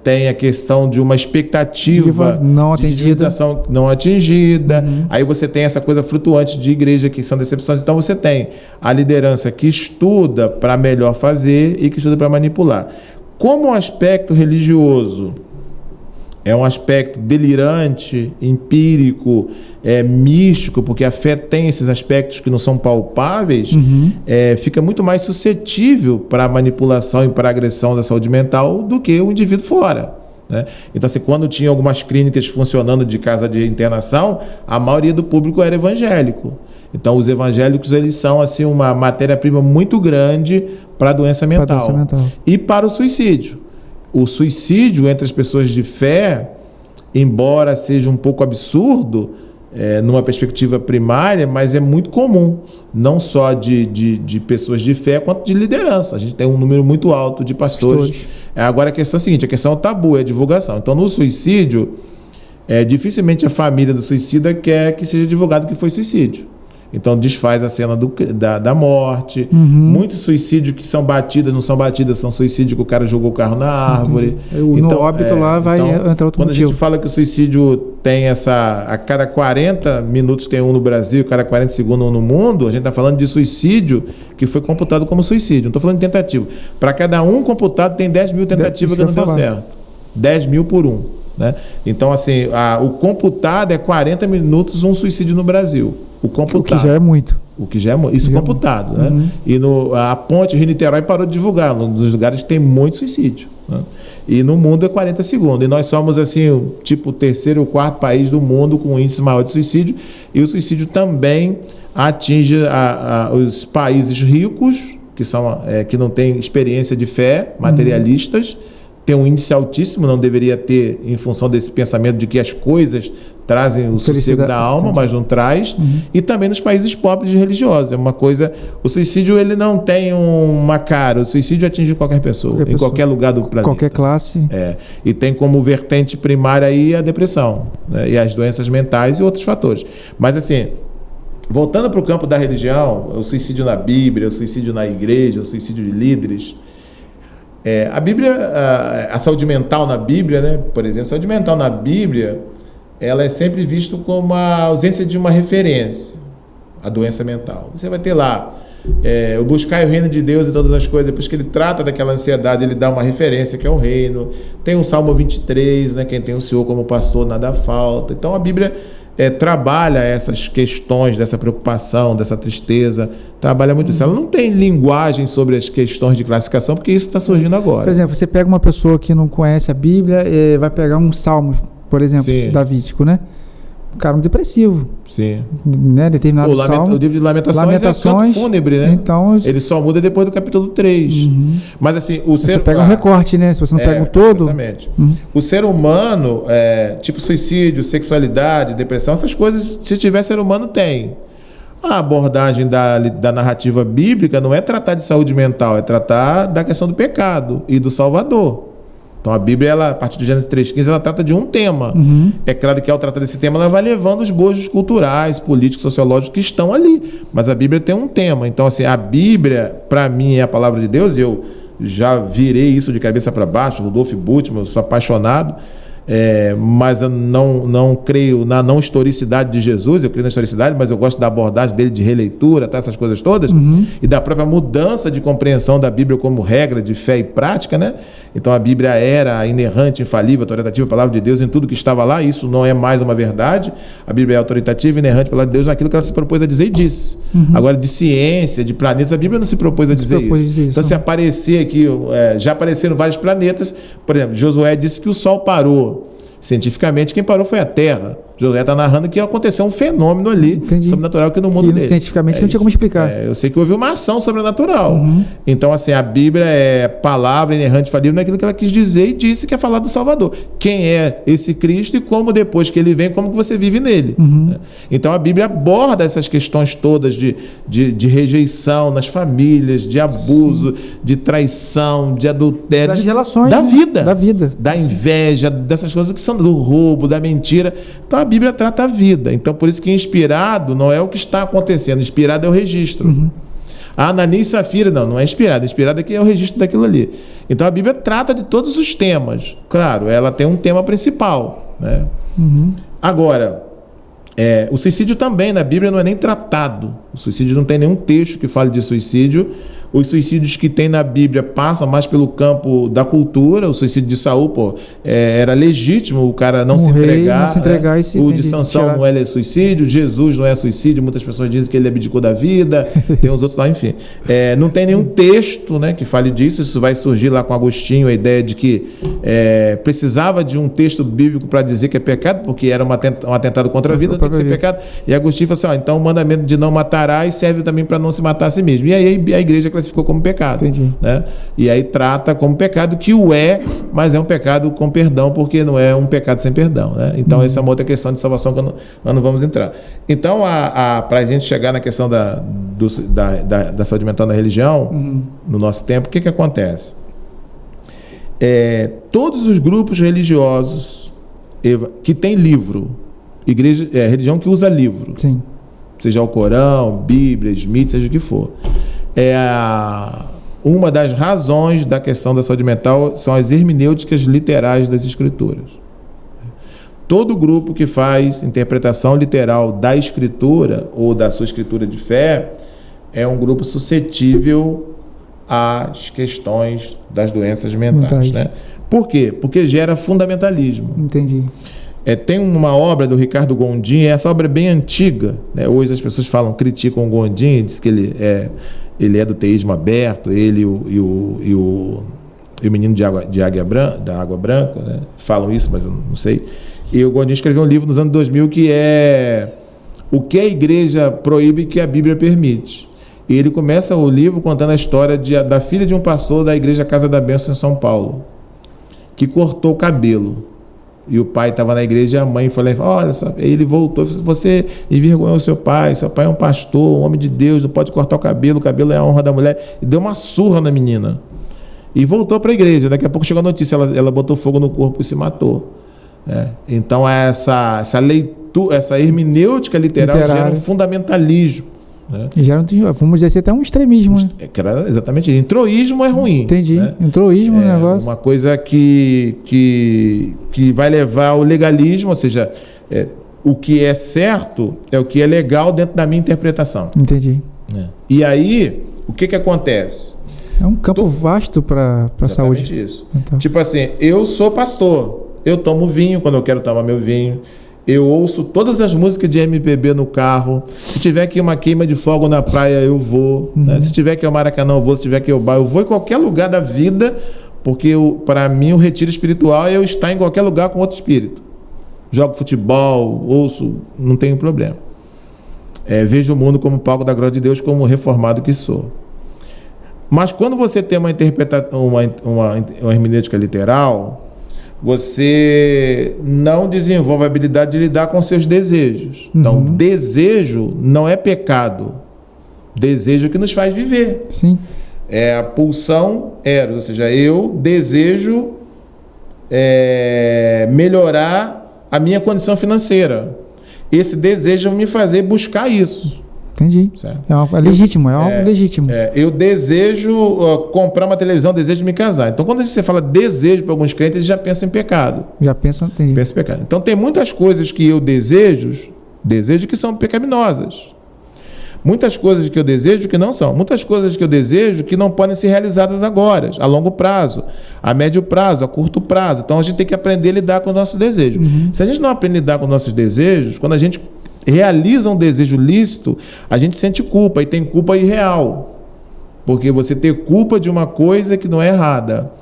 C: tem a questão de uma expectativa
B: não
C: de
B: atendida.
C: Não atingida. Aí você tem essa coisa flutuante de igreja que são decepções. Então você tem a liderança que estuda para melhor fazer e que estuda para manipular. Como o aspecto religioso é um aspecto delirante, empírico, místico, porque a fé tem esses aspectos que não são palpáveis, fica muito mais suscetível para a manipulação e para a agressão da saúde mental do que o indivíduo fora. Né? Então, assim, quando tinha algumas clínicas funcionando de casa de internação, a maioria do público era evangélico. Então, os evangélicos, eles são assim, uma matéria-prima muito grande para a doença mental e para o suicídio. O suicídio entre as pessoas de fé, embora seja um pouco absurdo, numa perspectiva primária, mas é muito comum, não só de pessoas de fé, quanto de liderança. A gente tem um número muito alto de pastores. Agora a questão é a seguinte, a questão é o tabu, é a divulgação. Então, no suicídio, dificilmente a família do suicida quer que seja divulgado que foi suicídio. Então desfaz a cena da morte. Muitos suicídios que são batidas, não são batidas, são suicídios que o cara jogou o carro na árvore.
B: No óbito lá vai entrar outro
C: quando
B: motivo.
C: A gente fala que o suicídio tem a cada 40 minutos tem um no Brasil, cada 40 segundos um no mundo, a gente está falando de suicídio que foi computado como suicídio. Não estou falando de tentativa. Para cada um computado tem 10 mil tentativas que não deu certo. 10 mil por um. Né? Então, assim, o computado é 40 minutos um suicídio no Brasil. O computado.
B: O que já é muito.
C: Isso computado. Né? E a ponte Rio-Niterói parou de divulgar, um dos lugares que tem muito suicídio. Né? E no mundo é 40 segundos. E nós somos assim, o terceiro ou quarto país do mundo com um índice maior de suicídio. E o suicídio também atinge os países ricos, que não têm experiência de fé, materialistas. Tem um índice altíssimo, não deveria ter, em função desse pensamento de que as coisas trazem o sossego da alma, mas não traz. E também nos países pobres e religiosos. É uma coisa... O suicídio, ele não tem uma cara. O suicídio atinge qualquer pessoa, em qualquer lugar do planeta.
B: Qualquer classe.
C: E tem como vertente primária aí a depressão, né? E as doenças mentais e outros fatores. Mas, assim, voltando para o campo da religião, o suicídio na Bíblia, o suicídio na igreja, o suicídio de líderes... A Bíblia, a saúde mental na Bíblia, né? Por exemplo, a saúde mental na Bíblia, ela é sempre vista como a ausência de uma referência. a doença mental. Você vai ter lá o buscar o reino de Deus e todas as coisas. Depois que ele trata daquela ansiedade, ele dá uma referência que é o reino. Tem o Salmo 23, né? Quem tem o Senhor como pastor, nada falta. Então a Bíblia trabalha essas questões dessa preocupação, dessa tristeza, trabalha muito isso. Ela não tem linguagem sobre as questões de classificação, porque isso está surgindo agora.
B: Por exemplo, você pega uma pessoa que não conhece a Bíblia, vai pegar um salmo, por exemplo,
C: Sim.
B: davídico, né? Um cara depressivo.
C: Sim.
B: Né? Determinado salmo.
C: O livro de Lamentações é canto fúnebre, né?
B: Então,
C: ele só muda depois do capítulo 3. Mas assim,
B: você pega um recorte, né? Se você não pega um todo.
C: Exatamente. O ser humano, tipo suicídio, sexualidade, depressão, essas coisas, se tiver ser humano, tem. A abordagem da narrativa bíblica não é tratar de saúde mental, é tratar da questão do pecado e do Salvador. Então a Bíblia, a partir de Gênesis 3,15, ela trata de um tema. É claro que ao tratar desse tema, ela vai levando os bojos culturais, políticos, sociológicos que estão ali. Mas a Bíblia tem um tema. Então, assim, a Bíblia, para mim, é a palavra de Deus. Eu já virei isso de cabeça para baixo, Rudolf Bultmann, eu sou apaixonado. Mas eu não creio na não historicidade de Jesus, eu creio na historicidade, mas eu gosto da abordagem dele de releitura, tá, essas coisas todas, e da própria mudança de compreensão da Bíblia como regra de fé e prática, né? Então a Bíblia era inerrante, infalível, autoritativa, a palavra de Deus em tudo que estava lá. Isso não é mais uma verdade. A Bíblia é autoritativa, inerrante, a palavra de Deus naquilo que ela se propôs a dizer e disse. Agora, de ciência, de planetas, a Bíblia não se propôs a dizer isso. Então, se aparecer aqui, já apareceram vários planetas. Por exemplo, Josué disse que o Sol parou. Cientificamente, quem parou foi a Terra. Josué está narrando que aconteceu um fenômeno ali sobrenatural aqui no mundo dele.
B: Cientificamente não tinha como explicar.
C: Eu sei que houve uma ação sobrenatural. Então, assim, a Bíblia é palavra inerrante, falível naquilo que ela quis dizer e disse que é falar do Salvador. Quem é esse Cristo e como depois que ele vem, como que você vive nele. Então, a Bíblia aborda essas questões todas de rejeição nas famílias, de abuso, de traição, de adultério.
B: Das relações.
C: Da vida.
B: Da vida.
C: Da inveja, dessas coisas que são do roubo, da mentira. Então, a Bíblia trata a vida. Então, por isso que inspirado não é o que está acontecendo. Inspirado é o registro. A Ananias e Safira, não é inspirado. Inspirado é que é o registro daquilo ali. Então, a Bíblia trata de todos os temas. Claro, ela tem um tema principal, né? Agora, o suicídio também na Bíblia não é nem tratado. O suicídio não tem nenhum texto que fale de suicídio. Os suicídios que tem na Bíblia passam mais pelo campo da cultura. O suicídio de Saul, era legítimo o cara não se entregar. O de Sansão não é suicídio, Jesus não é suicídio. Muitas pessoas dizem que ele abdicou da vida. Tem os outros lá, enfim. Não tem nenhum texto, né, que fale disso. Isso vai surgir lá com Agostinho, a ideia de que precisava de um texto bíblico para dizer que é pecado, porque era um atentado contra a vida, tem que ser pecado. E Agostinho falou assim, então o mandamento de não matarás serve também para não se matar a si mesmo. E aí a igreja classificou como pecado. Né? E aí trata como pecado que mas é um pecado com perdão, porque não é um pecado sem perdão. Né? Então essa é uma outra questão de salvação que nós não vamos entrar. Então, para a gente chegar na questão da saúde mental na religião, no nosso tempo, o que acontece? Todos os grupos religiosos que têm livro, religião que usa livro, seja o Corão, Bíblia, Smith, seja o que for, uma das razões da questão da saúde mental são as hermenêuticas literais das escrituras. Todo grupo que faz interpretação literal da escritura ou da sua escritura de fé é um grupo suscetível às questões das doenças mentais. Né? Por quê? Porque gera fundamentalismo.
B: Entendi.
C: Tem uma obra do Ricardo Gondim, essa obra é bem antiga, né? Hoje as pessoas criticam o Gondim, diz que ele é do teísmo aberto, ele e o menino da Água Branca, né? Falam isso, mas eu não sei. E o Gondim escreveu um livro nos anos 2000 que é O que a Igreja Proíbe e que a Bíblia Permite. E ele começa o livro contando a história da filha de um pastor da Igreja Casa da Bênção em São Paulo, que cortou o cabelo. E o pai estava na igreja e a mãe falou, olha só, ele voltou e falou, você envergonhou seu pai é um pastor, um homem de Deus, não pode cortar o cabelo é a honra da mulher. E deu uma surra na menina. E voltou para a igreja. Daqui a pouco chegou a notícia, ela botou fogo no corpo e se matou. Então essa leitura, essa hermenêutica literal gera um fundamentalismo. Né?
B: Vamos dizer até um extremismo. Né?
C: Exatamente. Introísmo é ruim.
B: Entendi.
C: Né?
B: Introísmo é um negócio.
C: Uma coisa que vai levar ao legalismo, ou seja, o que é certo é o que é legal dentro da minha interpretação.
B: Entendi.
C: E aí, o que acontece?
B: É um campo vasto para a saúde.
C: Exatamente isso. Então. Tipo assim, eu sou pastor, eu tomo vinho quando eu quero tomar meu vinho, eu ouço todas as músicas de MPB no carro, se tiver aqui uma queima de fogo na praia, eu vou, né? Se tiver que ir ao Maracanã, eu vou, se tiver que ir ao bar, eu vou em qualquer lugar da vida, porque para mim o retiro espiritual é eu estar em qualquer lugar com outro espírito. Jogo futebol, ouço, não tenho problema. Vejo o mundo como palco da glória de Deus, como reformado que sou. Mas quando você tem uma hermenêutica literal, você não desenvolve a habilidade de lidar com seus desejos. Então, desejo não é pecado. Desejo que nos faz viver.
B: Sim.
C: É a pulsão eros, ou seja, eu desejo melhorar a minha condição financeira. Esse desejo me fazer buscar isso.
B: Entendi.
C: Certo?
B: É legítimo, é algo legítimo.
C: Eu desejo comprar uma televisão, desejo me casar. Então, quando você fala desejo para alguns crentes, eles já pensam em pecado.
B: Já pensam, entendi.
C: Pensa em pecado. Então, tem muitas coisas que eu desejo que são pecaminosas. Muitas coisas que eu desejo que não são. Muitas coisas que eu desejo que não podem ser realizadas agora, a longo prazo, a médio prazo, a curto prazo. Então, a gente tem que aprender a lidar com os nossos desejos. Se a gente não aprender a lidar com os nossos desejos, quando a gente realiza um desejo lícito, a gente sente culpa, e tem culpa irreal. Porque você ter culpa de uma coisa que não é errada.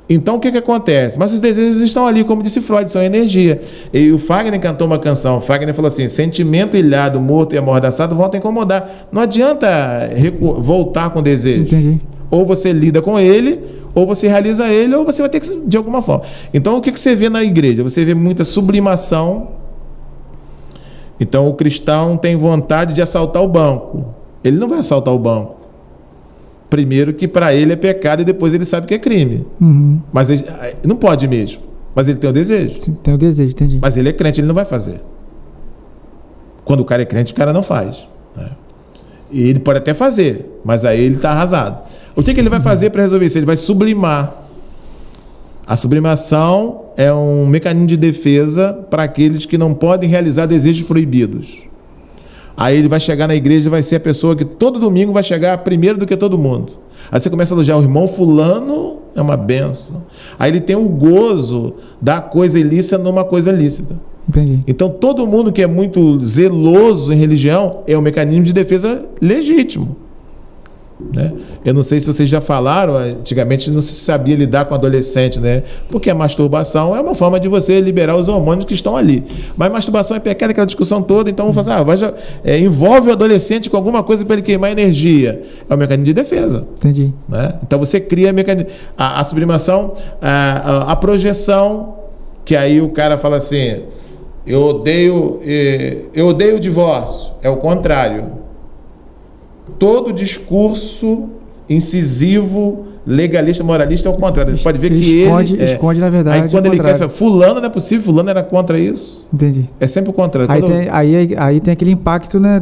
C: Então, o que acontece? Mas os desejos estão ali, como disse Freud, são energia. E o Fagner cantou uma canção. O Fagner falou assim: sentimento ilhado, morto e amordaçado volta a incomodar. Não adianta voltar com o desejo.
B: Entendi.
C: Ou você lida com ele, ou você realiza ele, ou você vai ter que, de alguma forma. Então, o que você vê na igreja? Você vê muita sublimação. Então, o cristão tem vontade de assaltar o banco. Ele não vai assaltar o banco. Primeiro que para ele é pecado e depois ele sabe que é crime. Mas ele não pode mesmo. Mas ele tem o desejo.
B: Sim, tem o desejo, entendi.
C: Mas ele é crente, ele não vai fazer. Quando o cara é crente, o cara não faz. Né? E ele pode até fazer, mas aí ele está arrasado. O que ele vai fazer para resolver isso? Ele vai sublimar. A sublimação é um mecanismo de defesa para aqueles que não podem realizar desejos proibidos. Aí ele vai chegar na igreja e vai ser a pessoa que todo domingo vai chegar primeiro do que todo mundo. Aí você começa a elogiar o irmão fulano, é uma benção. Aí ele tem o gozo da coisa ilícita numa coisa lícita.
B: Entendi.
C: Então todo mundo que é muito zeloso em religião é um mecanismo de defesa legítimo. Né? Eu não sei se vocês já falaram, antigamente não se sabia lidar com adolescente, né? Porque a masturbação é uma forma de você liberar os hormônios que estão ali. Mas masturbação é pecado, aquela discussão toda, então vamos fazer, envolve o adolescente com alguma coisa para ele queimar energia. É um mecanismo de defesa.
B: Entendi.
C: Né? Então você cria a sublimação, a projeção, que aí o cara fala assim: eu odeio o divórcio. É o contrário. Todo discurso incisivo, legalista, moralista é o contrário. Você pode ver que ele
B: esconde, na verdade.
C: Aí quando ele quer saber, fulano não é possível, fulano era contra isso.
B: Entendi.
C: É sempre o contrário.
B: Aí tem aquele impacto, né?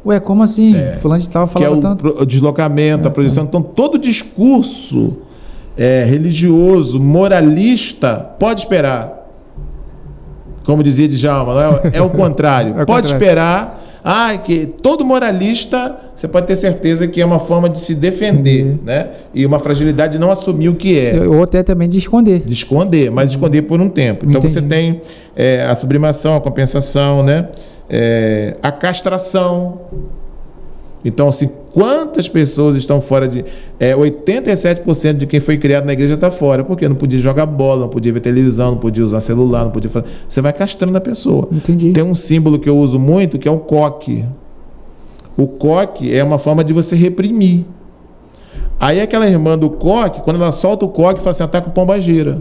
B: Ué, como assim? Fulano de tal falava tanto.
C: O deslocamento, a projeção. Então, todo discurso religioso, moralista, pode esperar. Como dizia Djalma, é o contrário. Pode esperar. Que todo moralista, você pode ter certeza que é uma forma de se defender, né? E uma fragilidade de não assumir o que é.
B: Ou até também de esconder.
C: De esconder, mas esconder por um tempo. Então você tem a sublimação, a compensação, né? A castração. Então, assim, quantas pessoas estão fora de... 87% de quem foi criado na igreja está fora, porque não podia jogar bola, não podia ver televisão, não podia usar celular, não podia fazer... Você vai castrando a pessoa.
B: Entendi.
C: Tem um símbolo que eu uso muito, que é o coque. O coque é uma forma de você reprimir. Aí aquela irmã do coque, quando ela solta o coque, fala assim: ataca o pombagira.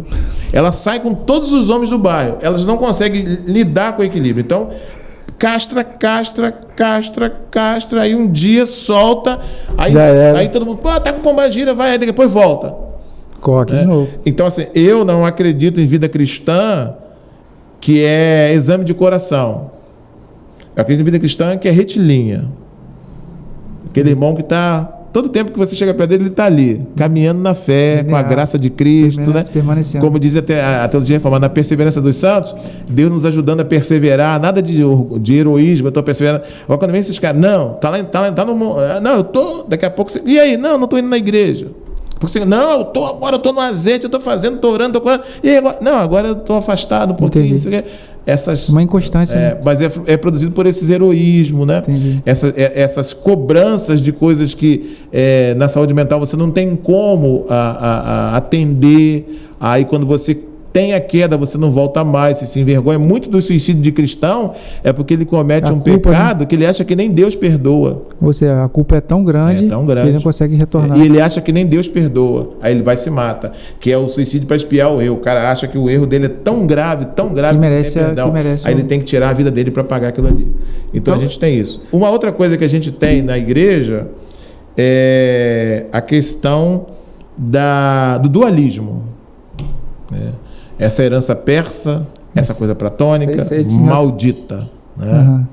C: Ela sai com todos os homens do bairro. Elas não conseguem lidar com o equilíbrio. Então... castra, aí um dia solta, aí todo mundo, tá com pombagira, vai, aí depois volta.
B: Coque de novo.
C: Então, assim, eu não acredito em vida cristã que é exame de coração. Eu acredito em vida cristã que é retilínea. Aquele irmão que está todo tempo que você chega perto dele, ele está ali, caminhando na fé, com a graça de Cristo, né? Como diz até a teologia reformada, na perseverança dos santos, Deus nos ajudando a perseverar, nada de heroísmo, eu estou perseverando. Agora, quando vem esses caras, não, tá no mundo, não, eu tô, daqui a pouco, e aí? Não estou indo na igreja. Porque não, agora eu estou no azeite, eu estou fazendo, estou orando, estou curando, e agora, não, agora eu estou afastado um pouquinho, isso aqui.
B: Uma inconstância.
C: Mas é produzido por esses heroísmos, né? Essas cobranças de coisas que na saúde mental você não tem como atender. Aí quando você tem a queda, você não volta mais, você se envergonha. Muito do suicídio de cristão é porque ele comete um pecado, né? Que ele acha que nem Deus perdoa.
B: Ou seja, a culpa é tão grande, que ele não consegue retornar.
C: E ele acha que nem Deus perdoa. Aí ele vai e se mata. Que é o suicídio para expiar o erro. O cara acha que o erro dele é tão grave, que
B: merece,
C: tem perdão. Aí ele tem que tirar a vida dele para pagar aquilo ali. Então a gente tem isso. Uma outra coisa que a gente tem na igreja é a questão do dualismo. Essa herança persa, essa coisa platônica, maldita. Né?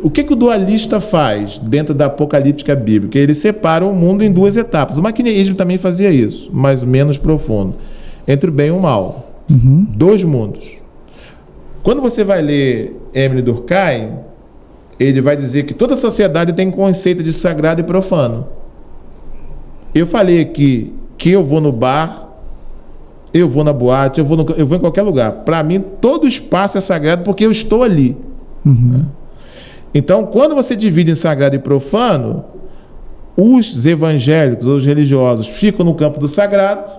C: O que o dualista faz dentro da apocalíptica bíblica? Ele separa o mundo em duas etapas. O maquineísmo também fazia isso, mas menos profundo. Entre o bem e o mal. Dois mundos. Quando você vai ler Émile Durkheim, ele vai dizer que toda sociedade tem conceito de sagrado e profano. Eu falei aqui que eu vou no bar, eu vou na boate, eu vou em qualquer lugar. Para mim, todo espaço é sagrado porque eu estou ali. Então, quando você divide em sagrado e profano, os evangélicos, os religiosos, ficam no campo do sagrado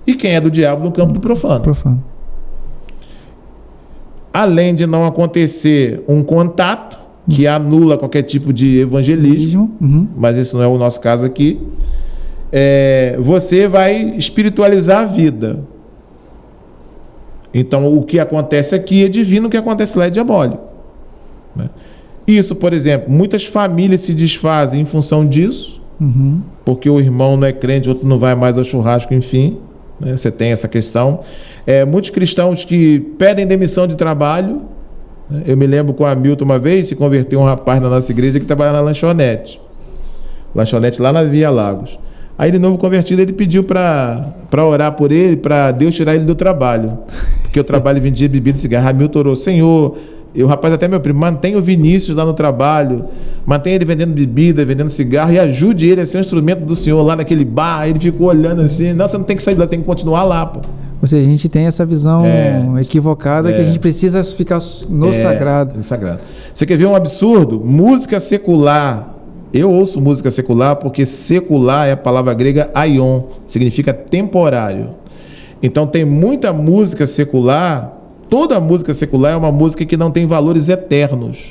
C: e quem é do diabo no campo do profano. Além de não acontecer um contato que anula qualquer tipo de evangelismo, mas esse não é o nosso caso aqui, você vai espiritualizar a vida. Então, o que acontece aqui é divino, o que acontece lá é diabólico. Né? Isso, por exemplo, muitas famílias se desfazem em função disso, porque o irmão não é crente, o outro não vai mais ao churrasco, enfim. Né? Você tem essa questão. Muitos cristãos que pedem demissão de trabalho. Né? Eu me lembro com a Hamilton uma vez, se converteu um rapaz na nossa igreja que trabalhava na lanchonete lá na Via Lagos. Aí ele, novo convertido, ele pediu para orar por ele, para Deus tirar ele do trabalho. Porque o trabalho vendia bebida e cigarro. Hamilton orou: Senhor, o rapaz até meu primo, mantenha o Vinícius lá no trabalho, mantenha ele vendendo bebida, vendendo cigarro e ajude ele a ser um instrumento do Senhor lá naquele bar. Aí ele ficou olhando assim: não, você não tem que sair de lá, tem que continuar lá, pô.
B: Ou seja, a gente tem essa visão equivocada que a gente precisa ficar no sagrado. No
C: sagrado. Você quer ver um absurdo? Música secular. Eu ouço música secular porque secular é a palavra grega aion, significa temporário. Então tem muita música secular, toda música secular é uma música que não tem valores eternos.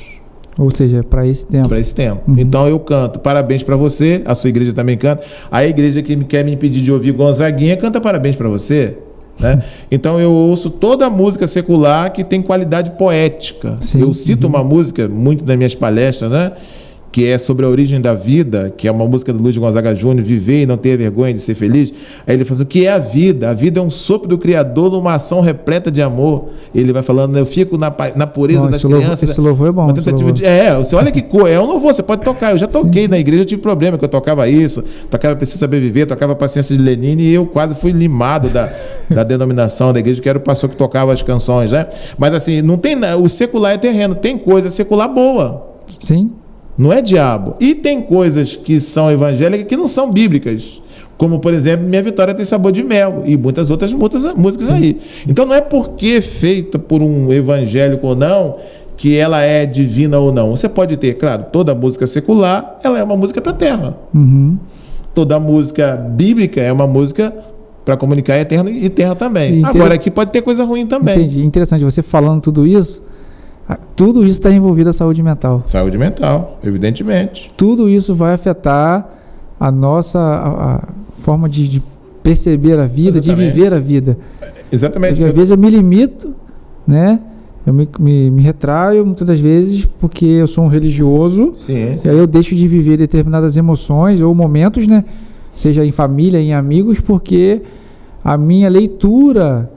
B: Ou seja, para esse tempo.
C: Para esse tempo. Então eu canto parabéns para você, a sua igreja também canta. A igreja que quer me impedir de ouvir Gonzaguinha canta parabéns para você. Né? Então eu ouço toda a música secular que tem qualidade poética. Eu cito uma música muito nas minhas palestras, né? Que é sobre a origem da vida, que é uma música do Luiz Gonzaga Júnior, Viver e não ter vergonha de ser feliz. Aí ele fala: o que é a vida? A vida é um sopro do Criador numa ação repleta de amor. Ele vai falando: eu fico na pureza das crianças.
B: Esse louvor é bom.
C: Você olha que cor, é um louvor, você pode tocar. Eu já toquei na igreja, eu tive problema, que eu tocava isso, tocava Preciso Saber Viver, tocava Paciência de Lenine, e eu quase fui limado da denominação da igreja, que era o pastor que tocava as canções, né? Mas assim, não tem, o secular é terreno, tem coisa secular boa.
B: Sim.
C: Não é diabo. E tem coisas que são evangélicas que não são bíblicas. Como, por exemplo, Minha Vitória Tem Sabor de Mel. E muitas outras músicas aí. Então não é porque é feita por um evangélico ou não que ela é divina ou não. Você pode ter, claro, toda música secular, ela é uma música para a terra. Toda música bíblica é uma música para comunicar eterno e terra também. Agora aqui pode ter coisa ruim também.
B: Entendi. Interessante, você falando tudo isso está envolvido a saúde mental.
C: Saúde mental, evidentemente.
B: Tudo isso vai afetar a nossa a forma de perceber a vida, de viver a vida.
C: Exatamente.
B: Porque, às vezes eu me limito, né? Eu me retraio muitas das vezes porque eu sou um religioso.
C: Sim.
B: E aí eu deixo de viver determinadas emoções ou momentos, né? Seja em família, em amigos, porque a minha leitura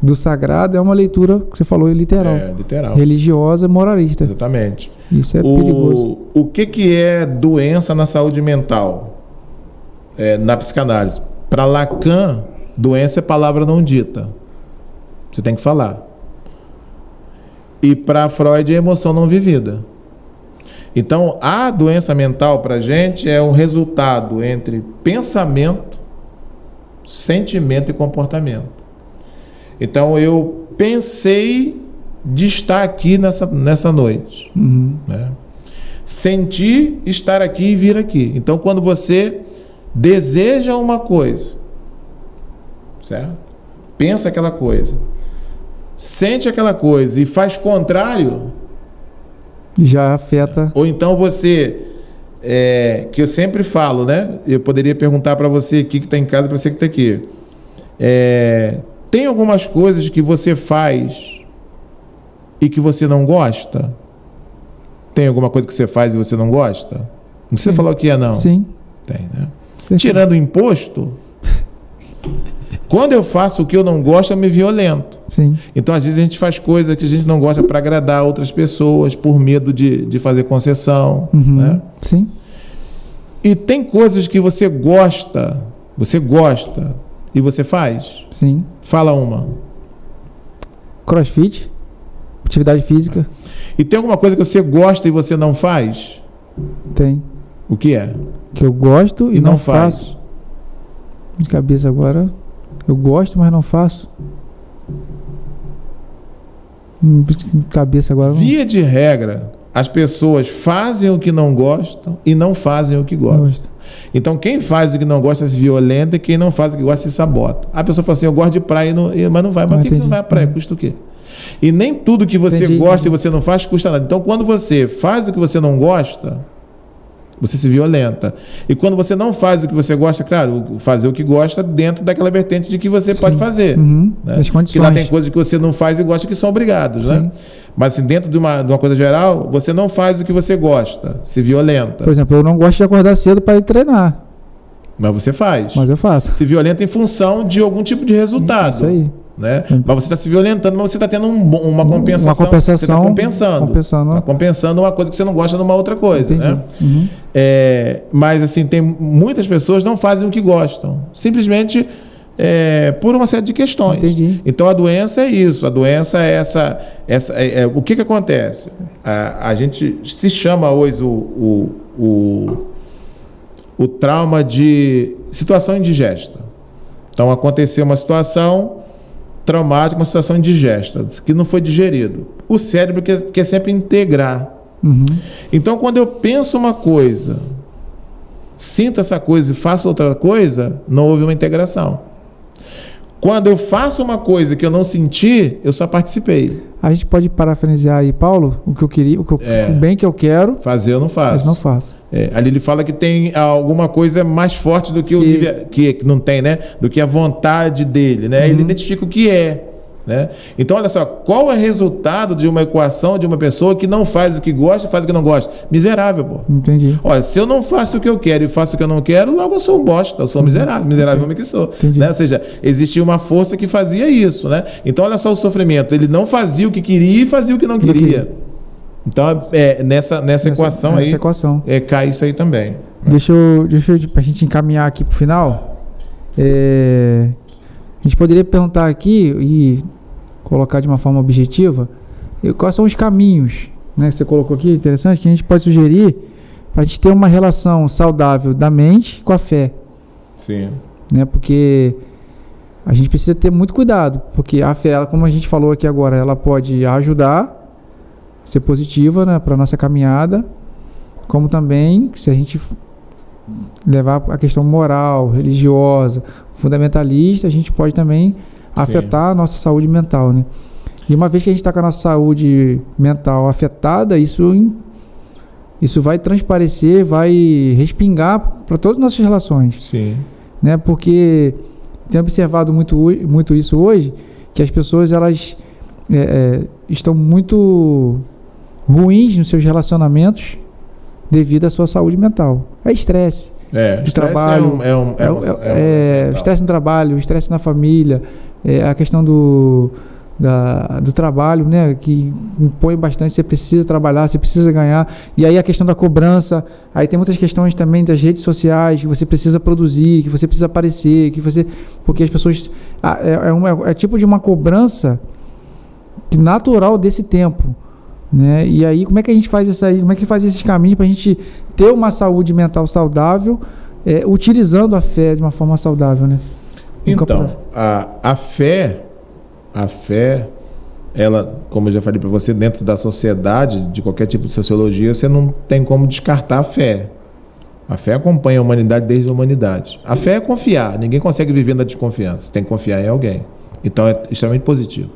B: do sagrado é uma leitura, que você falou, literal.
C: Literal.
B: Religiosa, moralista.
C: Exatamente.
B: Isso é perigoso.
C: O que é doença na saúde mental? Na psicanálise. Para Lacan, doença é palavra não dita. Você tem que falar. E para Freud é emoção não vivida. Então, a doença mental para a gente é um resultado entre pensamento, sentimento e comportamento. Então, eu pensei de estar aqui nessa noite. Né? Senti estar aqui e vir aqui. Então, quando você deseja uma coisa, certo? Pensa aquela coisa, sente aquela coisa e faz contrário,
B: já afeta.
C: Ou então você, que eu sempre falo, né? Eu poderia perguntar para você aqui que está em casa, para você que está aqui. Tem algumas coisas que você faz e que você não gosta? Tem alguma coisa que você faz e você não gosta? Não precisa falar o que é, não.
B: Sim.
C: Tem, né? Tirando o imposto, quando eu faço o que eu não gosto, eu me violento.
B: Sim.
C: Então, às vezes, a gente faz coisas que a gente não gosta para agradar outras pessoas, por medo de fazer concessão. Né?
B: Sim.
C: E tem coisas que você gosta e você faz?
B: Sim.
C: Fala uma.
B: CrossFit, atividade física.
C: E tem alguma coisa que você gosta e você não faz?
B: Tem.
C: O que é?
B: Que eu gosto e não
C: faz.
B: faço. De cabeça agora, eu gosto, mas não faço. De cabeça agora.
C: Via de regra, as pessoas fazem o que não gostam e não fazem o que gostam. Então, quem faz o que não gosta se violenta e quem não faz o que gosta se sabota. A pessoa fala assim, eu gosto de praia, mas não vai. Mas por que você não vai à praia? Custa o quê? E nem tudo que você gosta e você não faz custa nada. Então, quando você faz o que você não gosta, você se violenta. E quando você não faz o que você gosta, claro, fazer o que gosta dentro daquela vertente de que você pode fazer. Né?
B: As condições.
C: Que lá tem coisas que você não faz e gosta que são obrigados. Né? Mas assim, dentro de uma coisa geral, você não faz o que você gosta, se violenta.
B: Por exemplo, eu não gosto de acordar cedo para ir treinar.
C: Mas você faz.
B: Mas eu faço.
C: Se violenta em função de algum tipo de resultado.
B: Isso aí.
C: Né? Mas você está se violentando, mas você está tendo uma compensação.
B: Uma compensação.
C: Você está compensando. Está compensando uma coisa que você não gosta numa outra coisa. Né? Mas assim, tem muitas pessoas que não fazem o que gostam. Simplesmente por uma série de questões.
B: Entendi.
C: Então a doença é isso. A doença é o que acontece? A gente se chama hoje o trauma de situação indigesta. Então aconteceu uma situação traumática, uma situação indigesta, que não foi digerido. O cérebro quer sempre integrar. Então, quando eu penso uma coisa, sinto essa coisa e faço outra coisa, não houve uma integração. Quando eu faço uma coisa que eu não senti, eu só participei.
B: A gente pode parafrasear aí, Paulo, o que eu queria, o bem que eu quero.
C: Fazer eu não faço.
B: Mas não faço.
C: Ali ele fala que tem alguma coisa mais forte do que o que não tem, né? Do que a vontade dele, né? Ele identifica o que é, né? Então, olha só, qual é o resultado de uma equação de uma pessoa que não faz o que gosta e faz o que não gosta? Miserável, pô.
B: Entendi.
C: Olha, se eu não faço o que eu quero e faço o que eu não quero, logo eu sou um bosta, eu sou miserável, miserável homem que sou. Né? Ou seja, existia uma força que fazia isso, né? Então, olha só o sofrimento. Ele não fazia o que queria e fazia o que não queria. Então, nessa equação aí, cai isso aí também. Né?
B: Deixa eu para a gente encaminhar aqui para o final, a gente poderia perguntar aqui e colocar de uma forma objetiva, quais são os caminhos, né, que você colocou aqui, interessante, que a gente pode sugerir para a gente ter uma relação saudável da mente com a fé.
C: Sim.
B: Né, porque a gente precisa ter muito cuidado, porque a fé, ela, como a gente falou aqui agora, ela pode ajudar, ser positiva, né, para a nossa caminhada, como também, se a gente levar a questão moral, religiosa, fundamentalista, a gente pode também afetar a nossa saúde mental, né? E uma vez que a gente está com a nossa saúde mental afetada, isso vai transparecer, vai respingar para todas as nossas relações.
C: Sim.
B: Né? Porque tenho observado muito isso hoje, que as pessoas elas estão muito ruins nos seus relacionamentos devido à sua saúde mental. É estresse. de trabalho. Estresse no trabalho, estresse na família, a questão do trabalho, né, que impõe bastante. Você precisa trabalhar, você precisa ganhar, e aí a questão da cobrança. Aí tem muitas questões também das redes sociais, que você precisa produzir, que você precisa aparecer, porque as pessoas é tipo de uma cobrança natural desse tempo, né? E aí como é que a gente faz isso aí? Como é que faz esses caminhos para a gente ter uma saúde mental saudável, utilizando a fé de uma forma saudável, né?
C: Então, a fé, ela, como eu já falei para você, dentro da sociedade, de qualquer tipo de sociologia, você não tem como descartar a fé. A fé acompanha a humanidade desde a humanidade. A fé é confiar. Ninguém consegue viver na desconfiança. Tem que confiar em alguém. Então é extremamente positivo.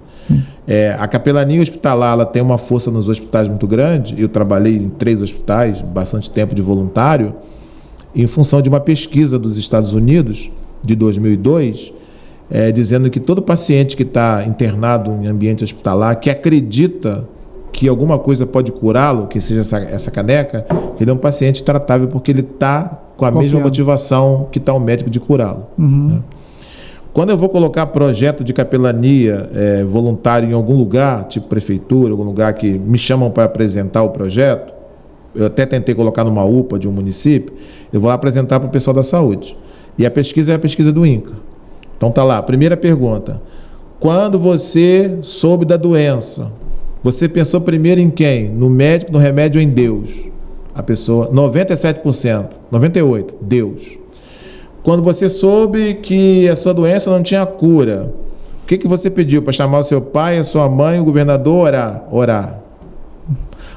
C: A capelania hospitalar, ela tem uma força nos hospitais muito grande. Eu trabalhei em 3 hospitais, bastante tempo de voluntário, em função de uma pesquisa dos Estados Unidos, de 2002, dizendo que todo paciente que está internado em ambiente hospitalar, que acredita que alguma coisa pode curá-lo, que seja essa caneca, ele é um paciente tratável porque ele está com a mesma motivação que está o médico de curá-lo. Né? Quando eu vou colocar projeto de capelania voluntário em algum lugar, tipo prefeitura, algum lugar que me chamam para apresentar o projeto, eu até tentei colocar numa UPA de um município, eu vou lá apresentar para o pessoal da saúde. E a pesquisa é a pesquisa do INCA. Então tá lá, primeira pergunta. Quando você soube da doença, você pensou primeiro em quem? No médico, no remédio ou em Deus? A pessoa, 97%, 98%, Deus. Quando você soube que a sua doença não tinha cura, o que você pediu? Para chamar o seu pai, a sua mãe, o governador, orar.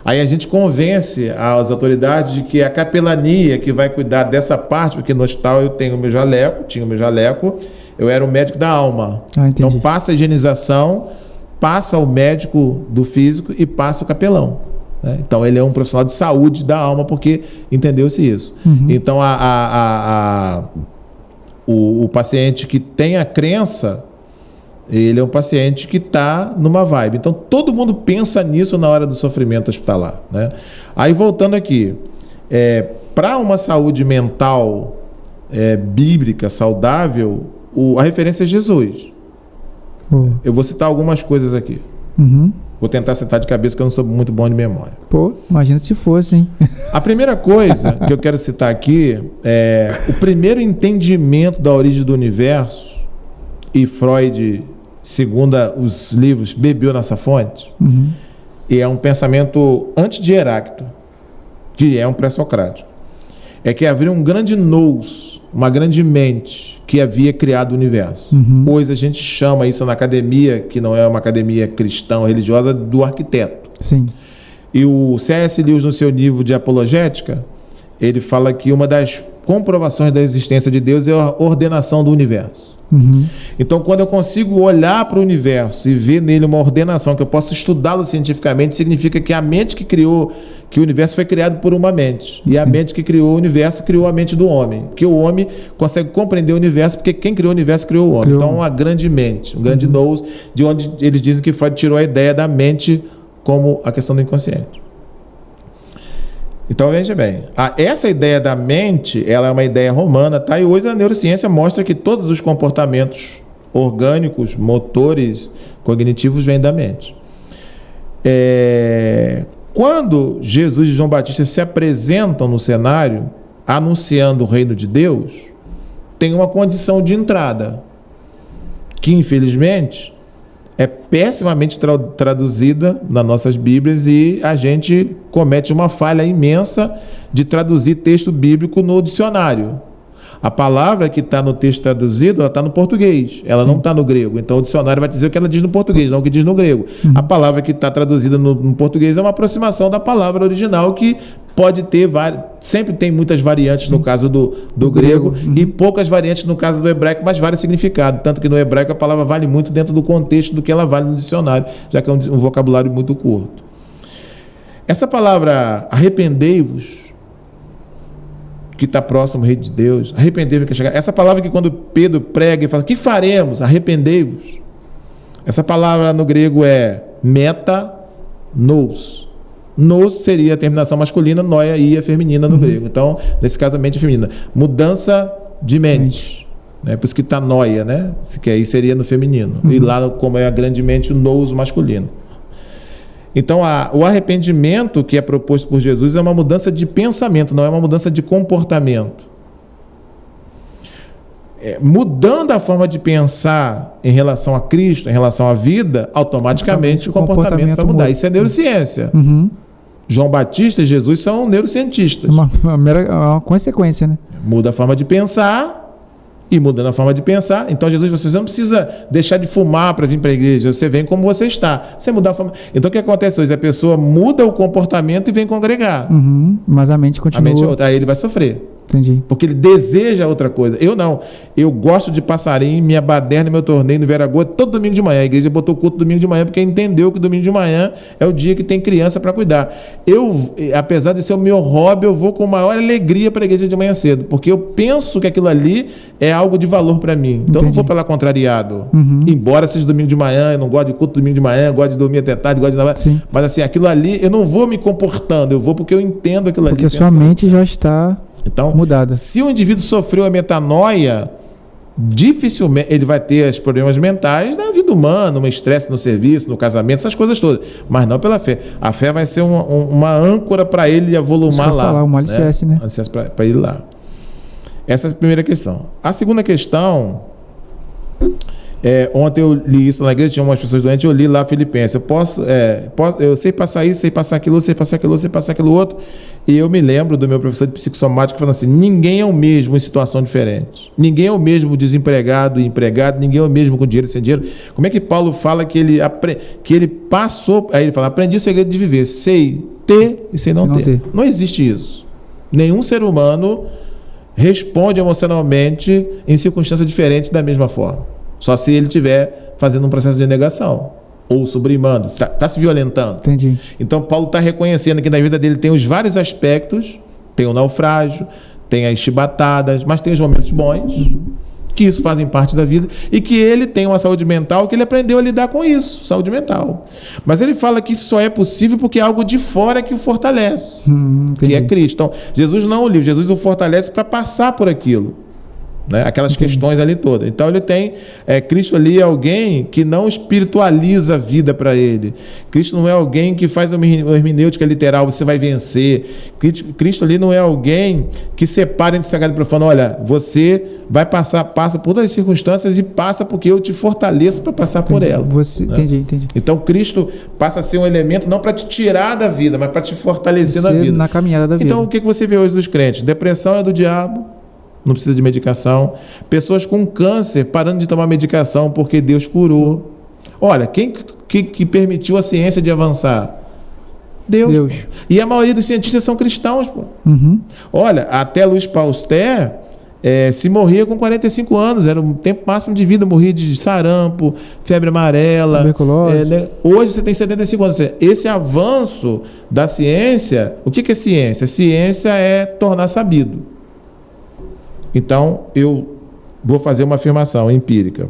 C: Aí a gente convence as autoridades de que a capelania que vai cuidar dessa parte, porque no hospital eu tinha o meu jaleco, eu era o médico da alma. Então passa a higienização, passa o médico do físico e passa o capelão. Né? Então ele é um profissional de saúde da alma, porque entendeu-se isso. Então o paciente que tem a crença, ele é um paciente que está numa vibe. Então todo mundo pensa nisso na hora do sofrimento hospitalar. Né? Aí voltando aqui, para uma saúde mental bíblica, saudável, a referência é Jesus. Eu vou citar algumas coisas aqui. Vou tentar citar de cabeça, que eu não sou muito bom de memória.
B: Imagina se fosse, hein?
C: A primeira coisa que eu quero citar aqui é o primeiro entendimento da origem do universo, e Freud, segundo os livros, bebeu nessa fonte, e é um pensamento antes de Heráclito, que é um pré-socrático. É que havia um grande nous, uma grande mente que havia criado o universo. Hoje a gente chama isso na academia, que não é uma academia cristã ou religiosa, do arquiteto.
B: Sim.
C: E o C.S. Lewis, no seu livro de apologética, ele fala que uma das comprovações da existência de Deus é a ordenação do universo. Então, quando eu consigo olhar para o universo e ver nele uma ordenação, que eu posso estudá-lo cientificamente, significa que a mente que criou, que o universo foi criado por uma mente. E a mente que criou o universo criou a mente do homem. Porque o homem consegue compreender o universo, porque quem criou o universo criou o homem. Então, uma grande mente, um grande nous, de onde eles dizem que Freud tirou a ideia da mente como a questão do inconsciente. Então, veja bem, essa ideia da mente, ela é uma ideia romana, tá? E hoje a neurociência mostra que todos os comportamentos orgânicos, motores, cognitivos, vêm da mente. Quando Jesus e João Batista se apresentam no cenário, anunciando o reino de Deus, tem uma condição de entrada, que infelizmente é pessimamente traduzida nas nossas Bíblias, e a gente comete uma falha imensa de traduzir texto bíblico no dicionário. A palavra que está no texto traduzido, ela está no português, ela não está no grego. Então o dicionário vai dizer o que ela diz no português, não o que diz no grego. A palavra que está traduzida no português é uma aproximação da palavra original, que pode ter sempre tem muitas variantes no caso do grego, e poucas variantes no caso do hebraico, mas vários significados. Tanto que no hebraico a palavra vale muito dentro do contexto do que ela vale no dicionário, já que é um vocabulário muito curto. Essa palavra arrependei-vos, que está próximo ao Rei de Deus, arrependei-vos que chegar. Essa palavra que quando Pedro prega e fala, o que faremos? Arrependei-vos. Essa palavra no grego é meta-nous. Nous seria a terminação masculina, noia ia feminina no grego. Então, nesse caso, a mente é feminina. Mudança de mente. Né? Por isso que está noia, né? Que aí seria no feminino. E lá, como é a grande mente, o nous masculino. Então, o arrependimento que é proposto por Jesus é uma mudança de pensamento, não é uma mudança de comportamento. Mudando a forma de pensar em relação a Cristo, em relação à vida, automaticamente o comportamento vai mudar. Isso é neurociência. João Batista e Jesus são neurocientistas.
B: Uma consequência, né?
C: Muda a forma de pensar, e mudando a forma de pensar. Então, Jesus, você não precisa deixar de fumar para vir para a igreja. Você vem como você está. Você mudar a forma... Então, o que acontece hoje? A pessoa muda o comportamento e vem congregar.
B: Mas a mente continua...
C: A mente é outra. Aí ele vai sofrer.
B: Entendi.
C: Porque ele deseja outra coisa. Eu não. Eu gosto de passarinho, minha baderna, meu torneio no Veragoa, todo domingo de manhã. A igreja botou o culto domingo de manhã porque entendeu que domingo de manhã é o dia que tem criança para cuidar. Eu, apesar de ser o meu hobby, eu vou com maior alegria para a igreja de manhã cedo, porque eu penso que aquilo ali é algo de valor para mim. Então eu não vou para lá contrariado. Embora seja domingo de manhã, eu não gosto de culto domingo de manhã, eu gosto de dormir até tarde, gosto de... Mas assim, aquilo ali, eu não vou me comportando, eu vou porque eu entendo aquilo ali.
B: Porque sua mente já está...
C: Então,
B: mudada.
C: Se o indivíduo sofreu a metanoia, dificilmente ele vai ter os problemas mentais da vida humana, um estresse no serviço, no casamento, essas coisas todas, mas não pela fé. A fé vai ser uma âncora para ele avolumar lá.
B: Falar, um alicerce, né?
C: Alicerce para ele lá. Essa é a primeira questão. A segunda questão, ontem eu li isso na igreja, tinha umas pessoas doentes, eu li lá Filipenses. Eu sei passar isso, sei passar aquilo, sei passar aquilo, sei passar aquilo outro. E eu me lembro do meu professor de psicossomática falando assim: ninguém é o mesmo em situação diferente. Ninguém é o mesmo desempregado e empregado, ninguém é o mesmo com dinheiro e sem dinheiro. Como é que Paulo fala que ele passou... Aí ele fala: aprendi o segredo de viver, sei ter e sei não ter. Não existe isso. Nenhum ser humano responde emocionalmente em circunstâncias diferentes da mesma forma. Só se ele estiver fazendo um processo de negação. Ou sublimando, está se violentando.
B: Entendi.
C: Então Paulo está reconhecendo que na vida dele tem os vários aspectos, tem o naufrágio, tem as chibatadas, mas tem os momentos bons, que isso fazem parte da vida, e que ele tem uma saúde mental, que ele aprendeu a lidar com isso, saúde mental. Mas ele fala que isso só é possível porque é algo de fora que o fortalece, que é Cristo. Então, Jesus não o livra, Jesus o fortalece para passar por aquilo. Né? Aquelas questões ali todas. Então ele tem Cristo ali é alguém que não espiritualiza a vida para ele. Cristo não é alguém que faz uma hermenêutica literal, você vai vencer. Cristo ali não é alguém que separa entre sagrado e profano. Olha, você vai passa por todas as circunstâncias e passa porque eu te fortaleço para passar por ela.
B: Né? Entendi.
C: Então Cristo passa a ser um elemento não para te tirar da vida, mas para te fortalecer na vida.
B: Na caminhada da vida.
C: Então o que você vê hoje dos crentes? Depressão é do diabo. Não precisa de medicação. Pessoas com câncer parando de tomar medicação porque Deus curou. Olha, quem que permitiu a ciência de avançar? Deus. E a maioria dos cientistas são cristãos. Pô. Olha, até Louis Pasteur se morria com 45 anos. Era o tempo máximo de vida. Morria de sarampo, febre amarela.
B: Tuberculose.
C: Hoje você tem 75 anos. Esse avanço da ciência... O que é ciência? Ciência é tornar sabido. Então, eu vou fazer uma afirmação empírica.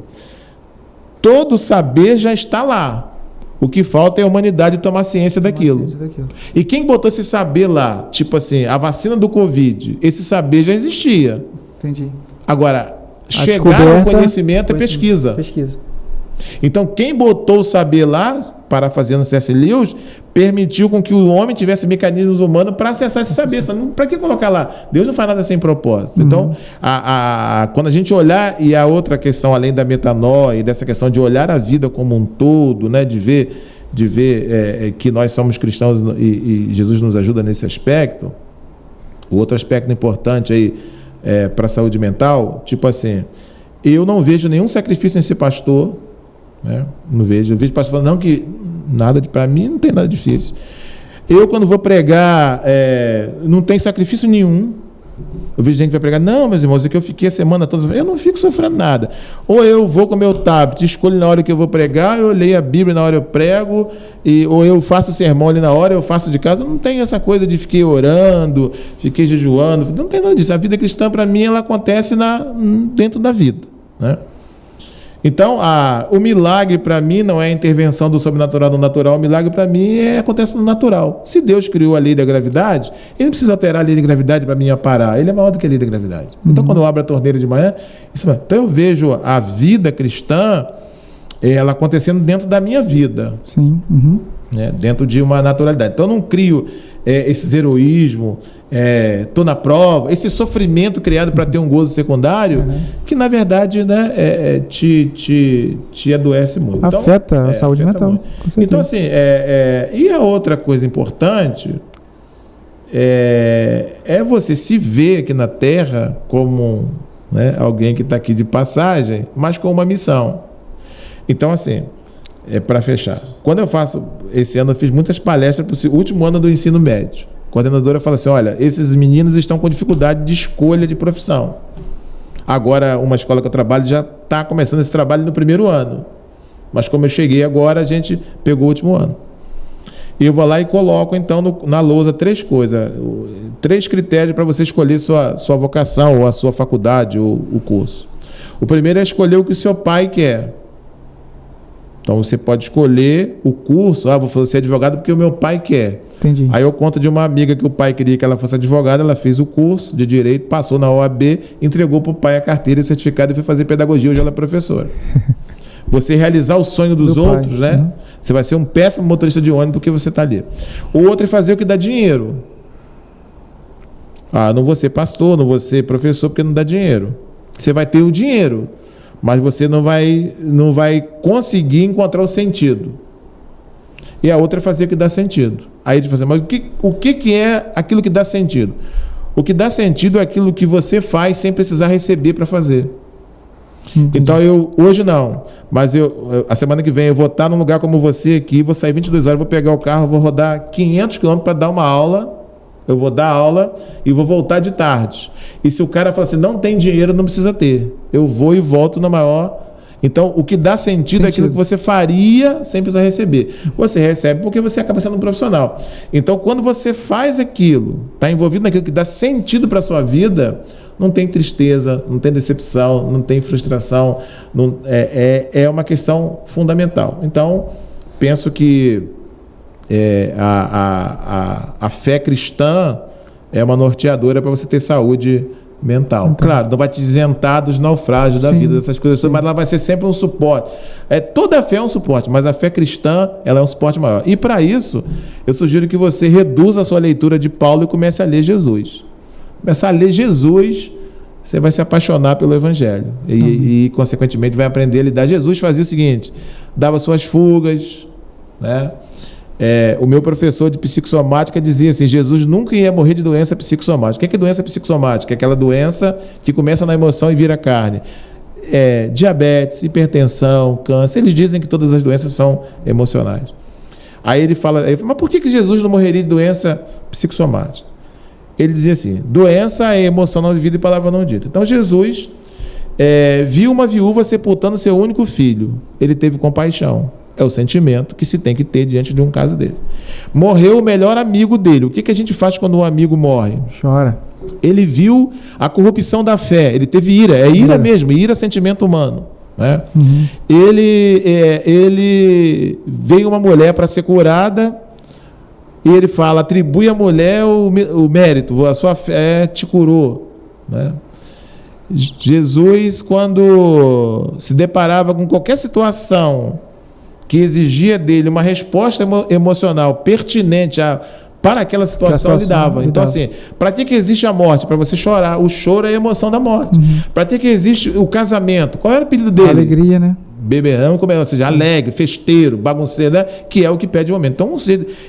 C: Todo saber já está lá. O que falta é a humanidade tomar ciência daquilo. E quem botou esse saber lá? Tipo assim, a vacina do Covid. Esse saber já existia.
B: Entendi.
C: Agora, chegar ao conhecimento é pesquisa. Então, quem botou o saber lá, parafraseando C.S. Lewis, permitiu com que o homem tivesse mecanismos humanos para acessar esse saber. Para que colocar lá? Deus não faz nada sem propósito. Então, quando a gente olhar, e a outra questão, além da metanoia, e dessa questão de olhar a vida como um todo, né, de ver que nós somos cristãos e Jesus nos ajuda nesse aspecto, o outro aspecto importante aí para a saúde mental, tipo assim, eu não vejo nenhum sacrifício em ser pastor. Não vejo. Eu vejo pastor falando, não, que nada para mim não tem nada difícil. Eu, quando vou pregar, não tem sacrifício nenhum. Eu vejo gente que vai pregar, não, meus irmãos, é que eu fiquei a semana toda, eu não fico sofrendo nada. Ou eu vou com o meu tablet, escolho na hora que eu vou pregar, eu leio a Bíblia na hora eu prego, ou eu faço o sermão ali na hora, eu faço de casa. Não tem essa coisa de fiquei orando, fiquei jejuando, não tem nada disso. A vida cristã, para mim, ela acontece dentro da vida, né? Então, o milagre para mim não é a intervenção do sobrenatural no natural, o milagre para mim acontece no natural. Se Deus criou a lei da gravidade, ele não precisa alterar a lei da gravidade para mim parar, ele é maior do que a lei da gravidade. Então, quando eu abro a torneira de manhã, então eu vejo a vida cristã, ela acontecendo dentro da minha vida.
B: Sim.
C: Dentro de uma naturalidade. Então eu não crio esses heroísmo, tô na prova, esse sofrimento criado para ter um gozo secundário, que na verdade, né, te adoece muito.
B: Afeta a saúde mental.
C: Então assim, e a outra coisa importante é você se ver aqui na Terra como, né, alguém que está aqui de passagem, mas com uma missão. Então assim, para fechar, quando eu faço, esse ano eu fiz muitas palestras para o último ano do ensino médio. A coordenadora fala assim, olha, esses meninos estão com dificuldade de escolha de profissão. Agora, uma escola que eu trabalho já está começando esse trabalho no primeiro ano. Mas como eu cheguei agora, a gente pegou o último ano. E eu vou lá e coloco, então, na lousa 3 coisas, 3 critérios para você escolher sua vocação, ou a sua faculdade, ou o curso. O primeiro é escolher o que o seu pai quer. Então, você pode escolher o curso. Vou ser advogado porque o meu pai quer.
B: Entendi.
C: Aí eu conto de uma amiga que o pai queria que ela fosse advogada, ela fez o curso de Direito, passou na OAB, entregou para o pai a carteira e o certificado e foi fazer pedagogia, hoje ela é professora. Você realizar o sonho dos outros, pai, né? Você vai ser um péssimo motorista de ônibus porque você está ali. O outro é fazer o que dá dinheiro. Não vou ser pastor, não vou ser professor porque não dá dinheiro. Você vai ter o dinheiro, mas você não vai conseguir encontrar o sentido. E a outra é fazer o que dá sentido. Aí ele fala assim, mas o que é aquilo que dá sentido? O que dá sentido é aquilo que você faz sem precisar receber para fazer. Entendi. Então hoje não, mas a semana que vem eu vou estar num lugar como você aqui, vou sair 22 horas, vou pegar o carro, vou rodar 500 km para dar uma aula. Eu vou dar aula e vou voltar de tarde. E se o cara falar assim, não tem dinheiro, não precisa ter. Eu vou e volto na maior. Então, o que dá sentido é aquilo que você faria sem precisar receber. Você recebe porque você acaba sendo um profissional. Então, quando você faz aquilo, está envolvido naquilo que dá sentido para a sua vida, não tem tristeza, não tem decepção, não tem frustração. É uma questão fundamental. Então, penso que a fé cristã é uma norteadora para você ter saúde mental. Então, claro, não vai te isentar dos naufrágios da vida, dessas coisas todas, mas ela vai ser sempre um suporte. Toda a fé é um suporte, mas a fé cristã ela é um suporte maior. E para isso, eu sugiro que você reduza a sua leitura de Paulo e comece a ler Jesus. Começar a ler Jesus, você vai se apaixonar pelo Evangelho. E consequentemente, vai aprender a lidar. Jesus fazia o seguinte, dava suas fugas, né? O meu professor de psicossomática dizia assim, Jesus nunca ia morrer de doença psicossomática. O que é doença psicossomática? É aquela doença que começa na emoção e vira carne. Diabetes, hipertensão, câncer. Eles dizem que todas as doenças são emocionais. Aí ele fala, mas por que Jesus não morreria de doença psicossomática? Ele dizia assim, doença é emoção não vivida e palavra não dita. Então Jesus viu uma viúva sepultando seu único filho. Ele teve compaixão. É o sentimento que se tem que ter diante de um caso desse. Morreu o melhor amigo dele. O que a gente faz quando um amigo morre?
B: Chora.
C: Ele viu a corrupção da fé. Ele teve ira. É ira mesmo. Ira é sentimento humano. Né? Uhum. Ele veio uma mulher para ser curada e ele fala, atribui à mulher o mérito. A sua fé te curou. Né? Jesus, quando se deparava com qualquer situação que exigia dele uma resposta emocional pertinente para aquela situação, ele dava. Então, assim, para que existe a morte? Para você chorar. O choro é a emoção da morte. Uhum. Para que existe o casamento? Qual era o pedido dele?
B: Alegria, né?
C: Beberrão, ou seja, alegre, festeiro, bagunceiro, né? Que é o que pede o momento. Então,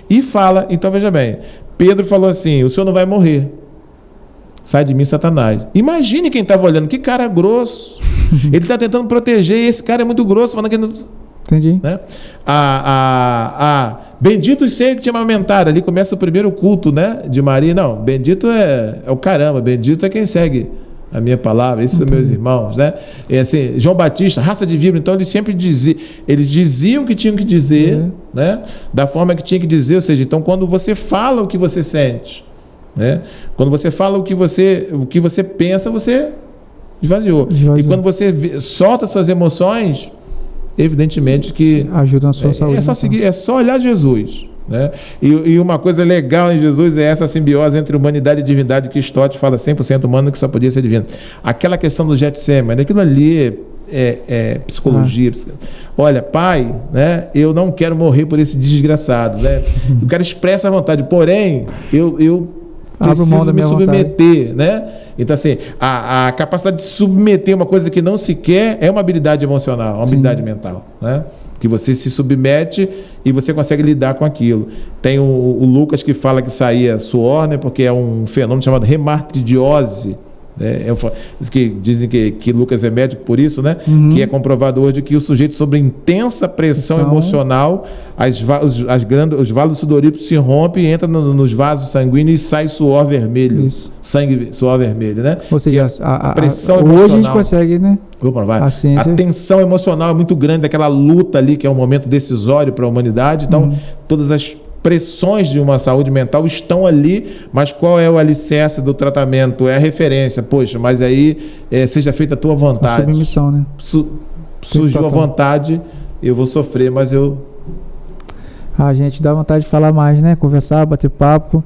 C: e fala, então veja bem, Pedro falou assim, o senhor não vai morrer. Sai de mim, Satanás. Imagine quem estava olhando, que cara grosso. Ele está tentando proteger e esse cara é muito grosso, falando que não...
B: Entendi.
C: Né? Bendito seja que te amamentado. Ali começa o primeiro culto, né, de Maria. Não, bendito é o caramba, bendito é quem segue a minha palavra, esses são meus irmãos, né? E assim, João Batista, raça de víbora, então eles sempre diziam o que tinham que dizer, né? Da forma que tinha que dizer, ou seja, então quando você fala o que você sente, né? Quando você fala o que você pensa, você esvaziou. E quando você solta suas emoções, evidentemente que
B: ajuda na sua saúde.
C: É só olhar Jesus, né? E uma coisa legal em Jesus é essa simbiose entre humanidade e divindade que Stott fala 100% humano, que só podia ser divino. Aquela questão do Getsemane, aquilo ali é psicologia. Olha, Pai, né, eu não quero morrer por esse desgraçado, né? O cara expressa a vontade, porém, eu preciso me submeter, né? Então, assim, a capacidade de submeter uma coisa que não se quer é uma habilidade emocional, uma habilidade mental, né? Que você se submete e você consegue lidar com aquilo. Tem o Lucas que fala que saía suor, né? Porque é um fenômeno chamado hemartidiose, né? Que dizem que Lucas é médico por isso, né? Que é comprovado hoje que o sujeito, sob intensa pressão emocional, os vasos sudoríparos se rompem, entra nos vasos sanguíneos e sai suor vermelho. Isso. Suor vermelho, né?
B: Ou seja,
C: a pressão emocional.
B: Hoje a gente consegue, né?
C: A tensão emocional é muito grande, aquela luta ali que é um momento decisório para a humanidade. Então, todas as pressões de uma saúde mental estão ali, mas qual é o alicerce do tratamento? É a referência. Poxa, mas aí seja feita a tua vontade.
B: A submissão, né?
C: Surgiu a vontade, eu vou sofrer, mas eu...
B: gente, dá vontade de falar mais, né? Conversar, bater papo.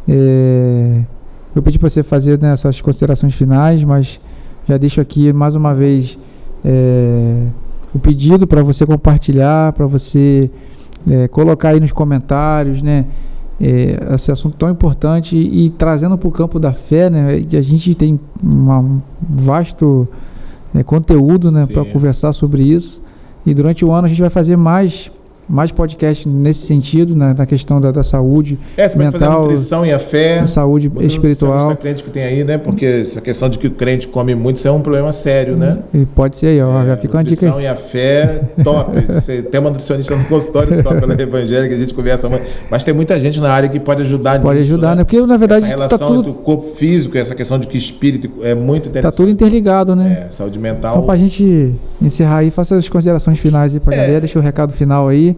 B: Eu pedi para você fazer, né, essas considerações finais, mas já deixo aqui mais uma vez o pedido para você compartilhar, para você colocar aí nos comentários, né, esse assunto tão importante e trazendo para o campo da fé, né, que a gente tem um vasto conteúdo, né, para conversar sobre isso, e durante o ano a gente vai fazer mais podcasts nesse sentido, né, na questão da saúde
C: você
B: mental,
C: vai fazer a nutrição e a fé,
B: a saúde espiritual.
C: Crente que tem aí, né? Porque essa questão de que o crente come muito, isso é um problema sério, né?
B: E pode ser aí, ó, já fica uma dica aí.
C: Nutrição e a fé, top. Você tem uma nutricionista no consultório, top, ela é evangélica, a gente conversa muito, mas tem muita gente na área que pode ajudar nisso.
B: Pode ajudar, né? Porque na verdade
C: essa relação entre o corpo físico, essa questão de que espírito é muito interessante.
B: Tá tudo interligado, né?
C: Saúde mental.
B: Então, pra gente encerrar aí, faça as considerações finais aí pra galera, deixa o recado final aí.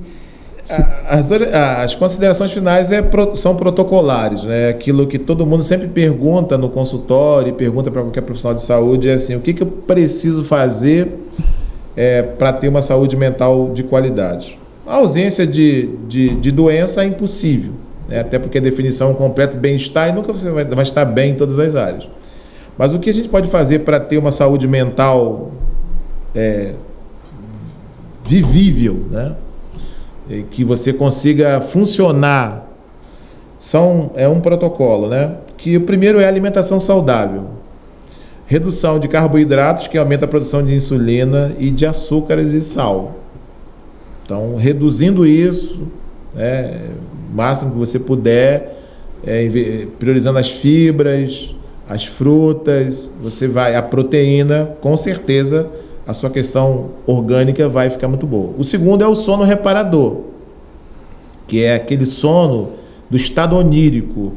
C: As considerações finais são protocolares, né? Aquilo que todo mundo sempre pergunta no consultório e pergunta para qualquer profissional de saúde é assim: o que eu preciso fazer para ter uma saúde mental de qualidade? A ausência de doença é impossível, né? Até porque a definição é um completo bem-estar e nunca você vai estar bem em todas as áreas. Mas o que a gente pode fazer para ter uma saúde mental vivível, né? Que você consiga funcionar, é um protocolo, né? Que o primeiro é a alimentação saudável, redução de carboidratos, que aumenta a produção de insulina, e de açúcares e sal. Então, reduzindo isso, o máximo que você puder, priorizando as fibras, as frutas, a proteína, com certeza a sua questão orgânica vai ficar muito boa. O segundo é o sono reparador, que é aquele sono do estado onírico.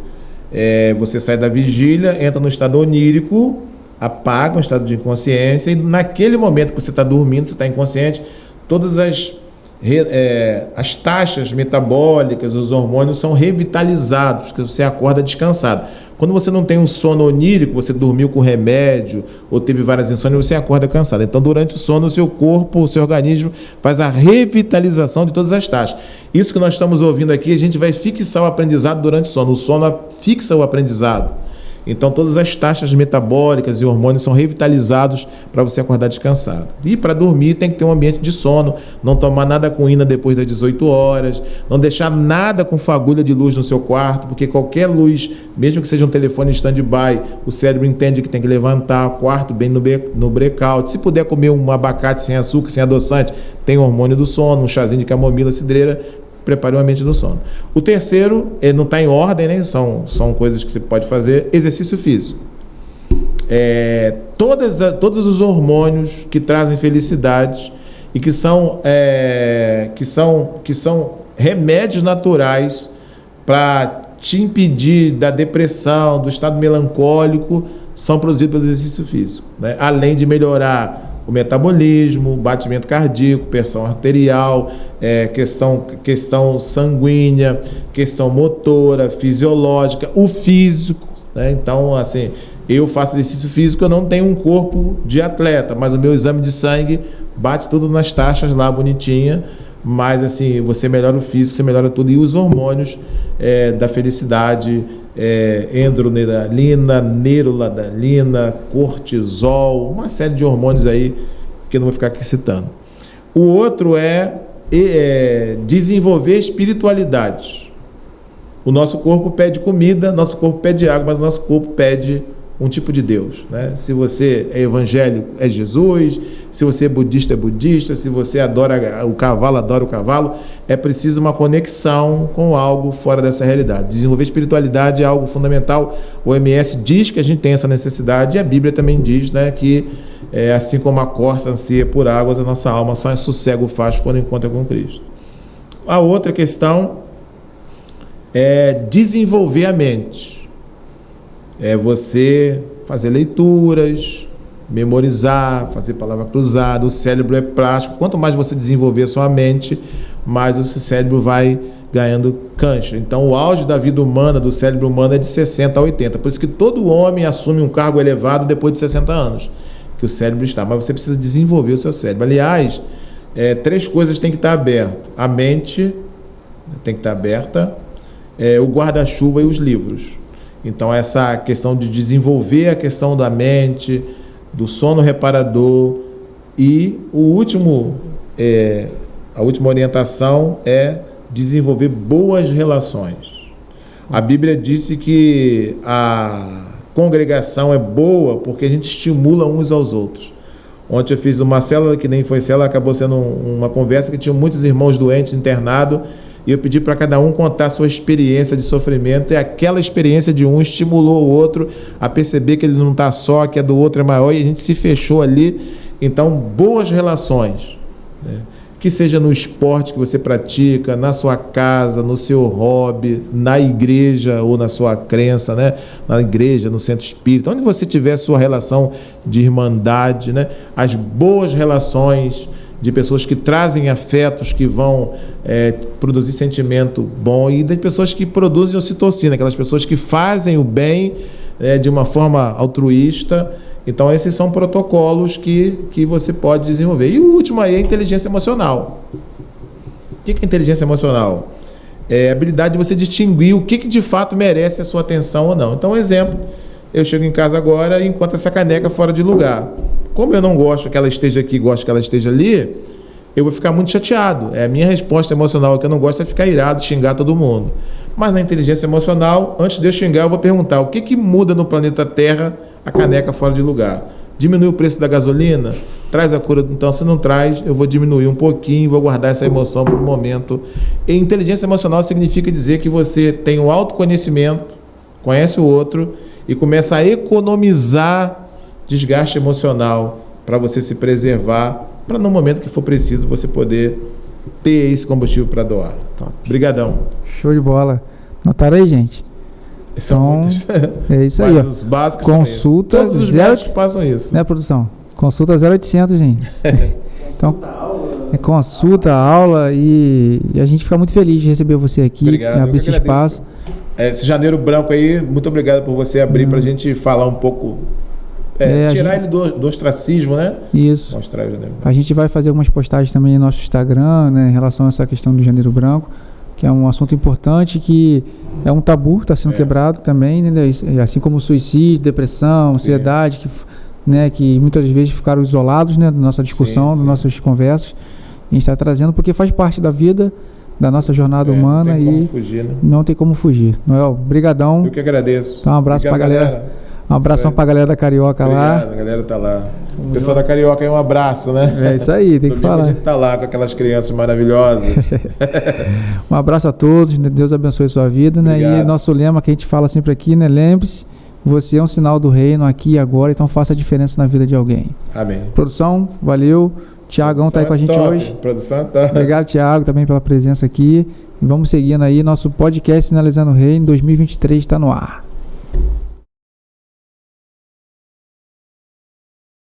C: Você sai da vigília, entra no estado onírico, apaga um estado de inconsciência, e naquele momento que você está dormindo, você está inconsciente, todas as taxas metabólicas, os hormônios são revitalizados, porque você acorda descansado. Quando você não tem um sono onírico, você dormiu com remédio ou teve várias insônias, você acorda cansado. Então, durante o sono, o seu corpo, o seu organismo faz a revitalização de todas as taxas. Isso que nós estamos ouvindo aqui, a gente vai fixar o aprendizado durante o sono. O sono fixa o aprendizado. Então, todas as taxas metabólicas e hormônios são revitalizados para você acordar descansado. E para dormir tem que ter um ambiente de sono, não tomar nada com ína depois das 18 horas, não deixar nada com fagulha de luz no seu quarto, porque qualquer luz, mesmo que seja um telefone stand-by, o cérebro entende que tem que levantar o quarto bem no blackout. Se puder comer um abacate sem açúcar, sem adoçante, tem hormônio do sono, um chazinho de camomila, cidreira, prepare o ambiente do sono. O terceiro, ele não está em ordem, né? São coisas que você pode fazer. Exercício físico. Todos os hormônios que trazem felicidade e que são remédios naturais para te impedir da depressão, do estado melancólico, são produzidos pelo exercício físico, né? Além de melhorar o metabolismo, batimento cardíaco, pressão arterial, questão sanguínea, questão motora, fisiológica, o físico, né? Então, assim, Eu faço exercício físico, eu não tenho um corpo de atleta, mas o meu exame de sangue bate tudo nas taxas lá, bonitinha. Mas assim, você melhora o físico, você melhora tudo. E os hormônios da felicidade, endronidalina, neroladalina, cortisol, uma série de hormônios aí que eu não vou ficar aqui citando. O outro é desenvolver espiritualidade. O nosso corpo pede comida, nosso corpo pede água, mas o nosso corpo pede um tipo de Deus, né? Se você é evangélico, é Jesus. Se você é budista, se você adora o cavalo, adora o cavalo. É preciso uma conexão com algo fora dessa realidade. Desenvolver espiritualidade é algo fundamental. O OMS diz que a gente tem essa necessidade, e a Bíblia também diz, né, que assim como a corça ansia por águas, a nossa alma só sossego faz quando encontra com Cristo. A outra questão é desenvolver a mente. É você fazer leituras, memorizar, fazer palavra cruzada. O cérebro é plástico. Quanto mais você desenvolver a sua mente, mais o seu cérebro vai ganhando cancha. Então, o auge da vida humana, do cérebro humano, é de 60 a 80. Por isso que todo homem assume um cargo elevado depois de 60 anos, que o cérebro está. Mas você precisa desenvolver o seu cérebro. Aliás, 3 coisas têm que estar abertas. A mente tem que estar aberta, o guarda-chuva e os livros. Então, essa questão de desenvolver a questão da mente, do sono reparador, e a última orientação é desenvolver boas relações. A Bíblia disse que a congregação é boa porque a gente estimula uns aos outros. Ontem eu fiz uma célula que nem foi célula, acabou sendo uma conversa que tinha muitos irmãos doentes internados, e eu pedi para cada um contar a sua experiência de sofrimento, e aquela experiência de um estimulou o outro a perceber que ele não está só, que a do outro é maior, e a gente se fechou ali. Então, boas relações, né? Que seja no esporte que você pratica, na sua casa, no seu hobby, na igreja ou na sua crença, né? Na igreja, no centro espírita, onde você tiver a sua relação de irmandade, né? As boas relações de pessoas que trazem afetos, que vão produzir sentimento bom, e de pessoas que produzem ocitocina, aquelas pessoas que fazem o bem de uma forma altruísta. Então, esses são protocolos que você pode desenvolver. E o último aí é a inteligência emocional. O que é inteligência emocional? É a habilidade de você distinguir o que de fato merece a sua atenção ou não. Então, um exemplo, eu chego em casa agora e encontro essa caneca fora de lugar. Como eu não gosto que ela esteja aqui, gosto que ela esteja ali, eu vou ficar muito chateado. A minha resposta emocional que eu não gosto é ficar irado, xingar todo mundo. Mas na inteligência emocional, antes de eu xingar, eu vou perguntar o que muda no planeta Terra a caneca fora de lugar. Diminui o preço da gasolina? Traz a cura? Então, se não traz, eu vou diminuir um pouquinho, vou guardar essa emoção para o momento. E inteligência emocional significa dizer que você tem um autoconhecimento, conhece o outro e começa a economizar desgaste emocional para você se preservar, para no momento que for preciso você poder ter esse combustível para doar. Obrigadão.
B: Show de bola. Notaram aí, gente? Então, é isso aí.
C: Os básicos
B: consulta
C: são todos os médicos passam isso.
B: Né, produção? Consulta 0800, gente. Então, consulta, aula, e a gente fica muito feliz de receber você aqui.
C: Obrigado,
B: abrir esse espaço.
C: Esse Janeiro Branco aí, muito obrigado por você abrir para a gente falar um pouco. Tirar ele do ostracismo, né?
B: Isso.
C: Mostrar o Janeiro Branco.
B: A gente vai fazer algumas postagens também no nosso Instagram, né, em relação a essa questão do Janeiro Branco, que é um assunto importante, que é um tabu, está sendo quebrado também, entendeu? Assim como suicídio, depressão, ansiedade, que muitas vezes ficaram isolados, né, da nossa discussão, das nossas conversas. A gente está trazendo porque faz parte da vida, da nossa jornada humana, e como fugir, né? Não tem como fugir. Noel, brigadão.
C: Eu que agradeço.
B: Então, um abraço para a galera. Um abração para a galera da Carioca. Obrigado, lá.
C: A galera tá lá. O pessoal da Carioca é um abraço, né?
B: É isso aí, tem que falar.
C: A gente tá lá com aquelas crianças maravilhosas.
B: Um abraço a todos, Deus abençoe a sua vida, né? E nosso lema que a gente fala sempre aqui, né? Lembre-se, você é um sinal do reino aqui e agora, então faça a diferença na vida de alguém.
C: Amém.
B: Produção, valeu. Tiagão tá aí com a gente hoje.
C: Produção tá.
B: Obrigado, Tiago, também pela presença aqui. E vamos seguindo aí, nosso podcast Sinalizando o Reino 2023 está no ar.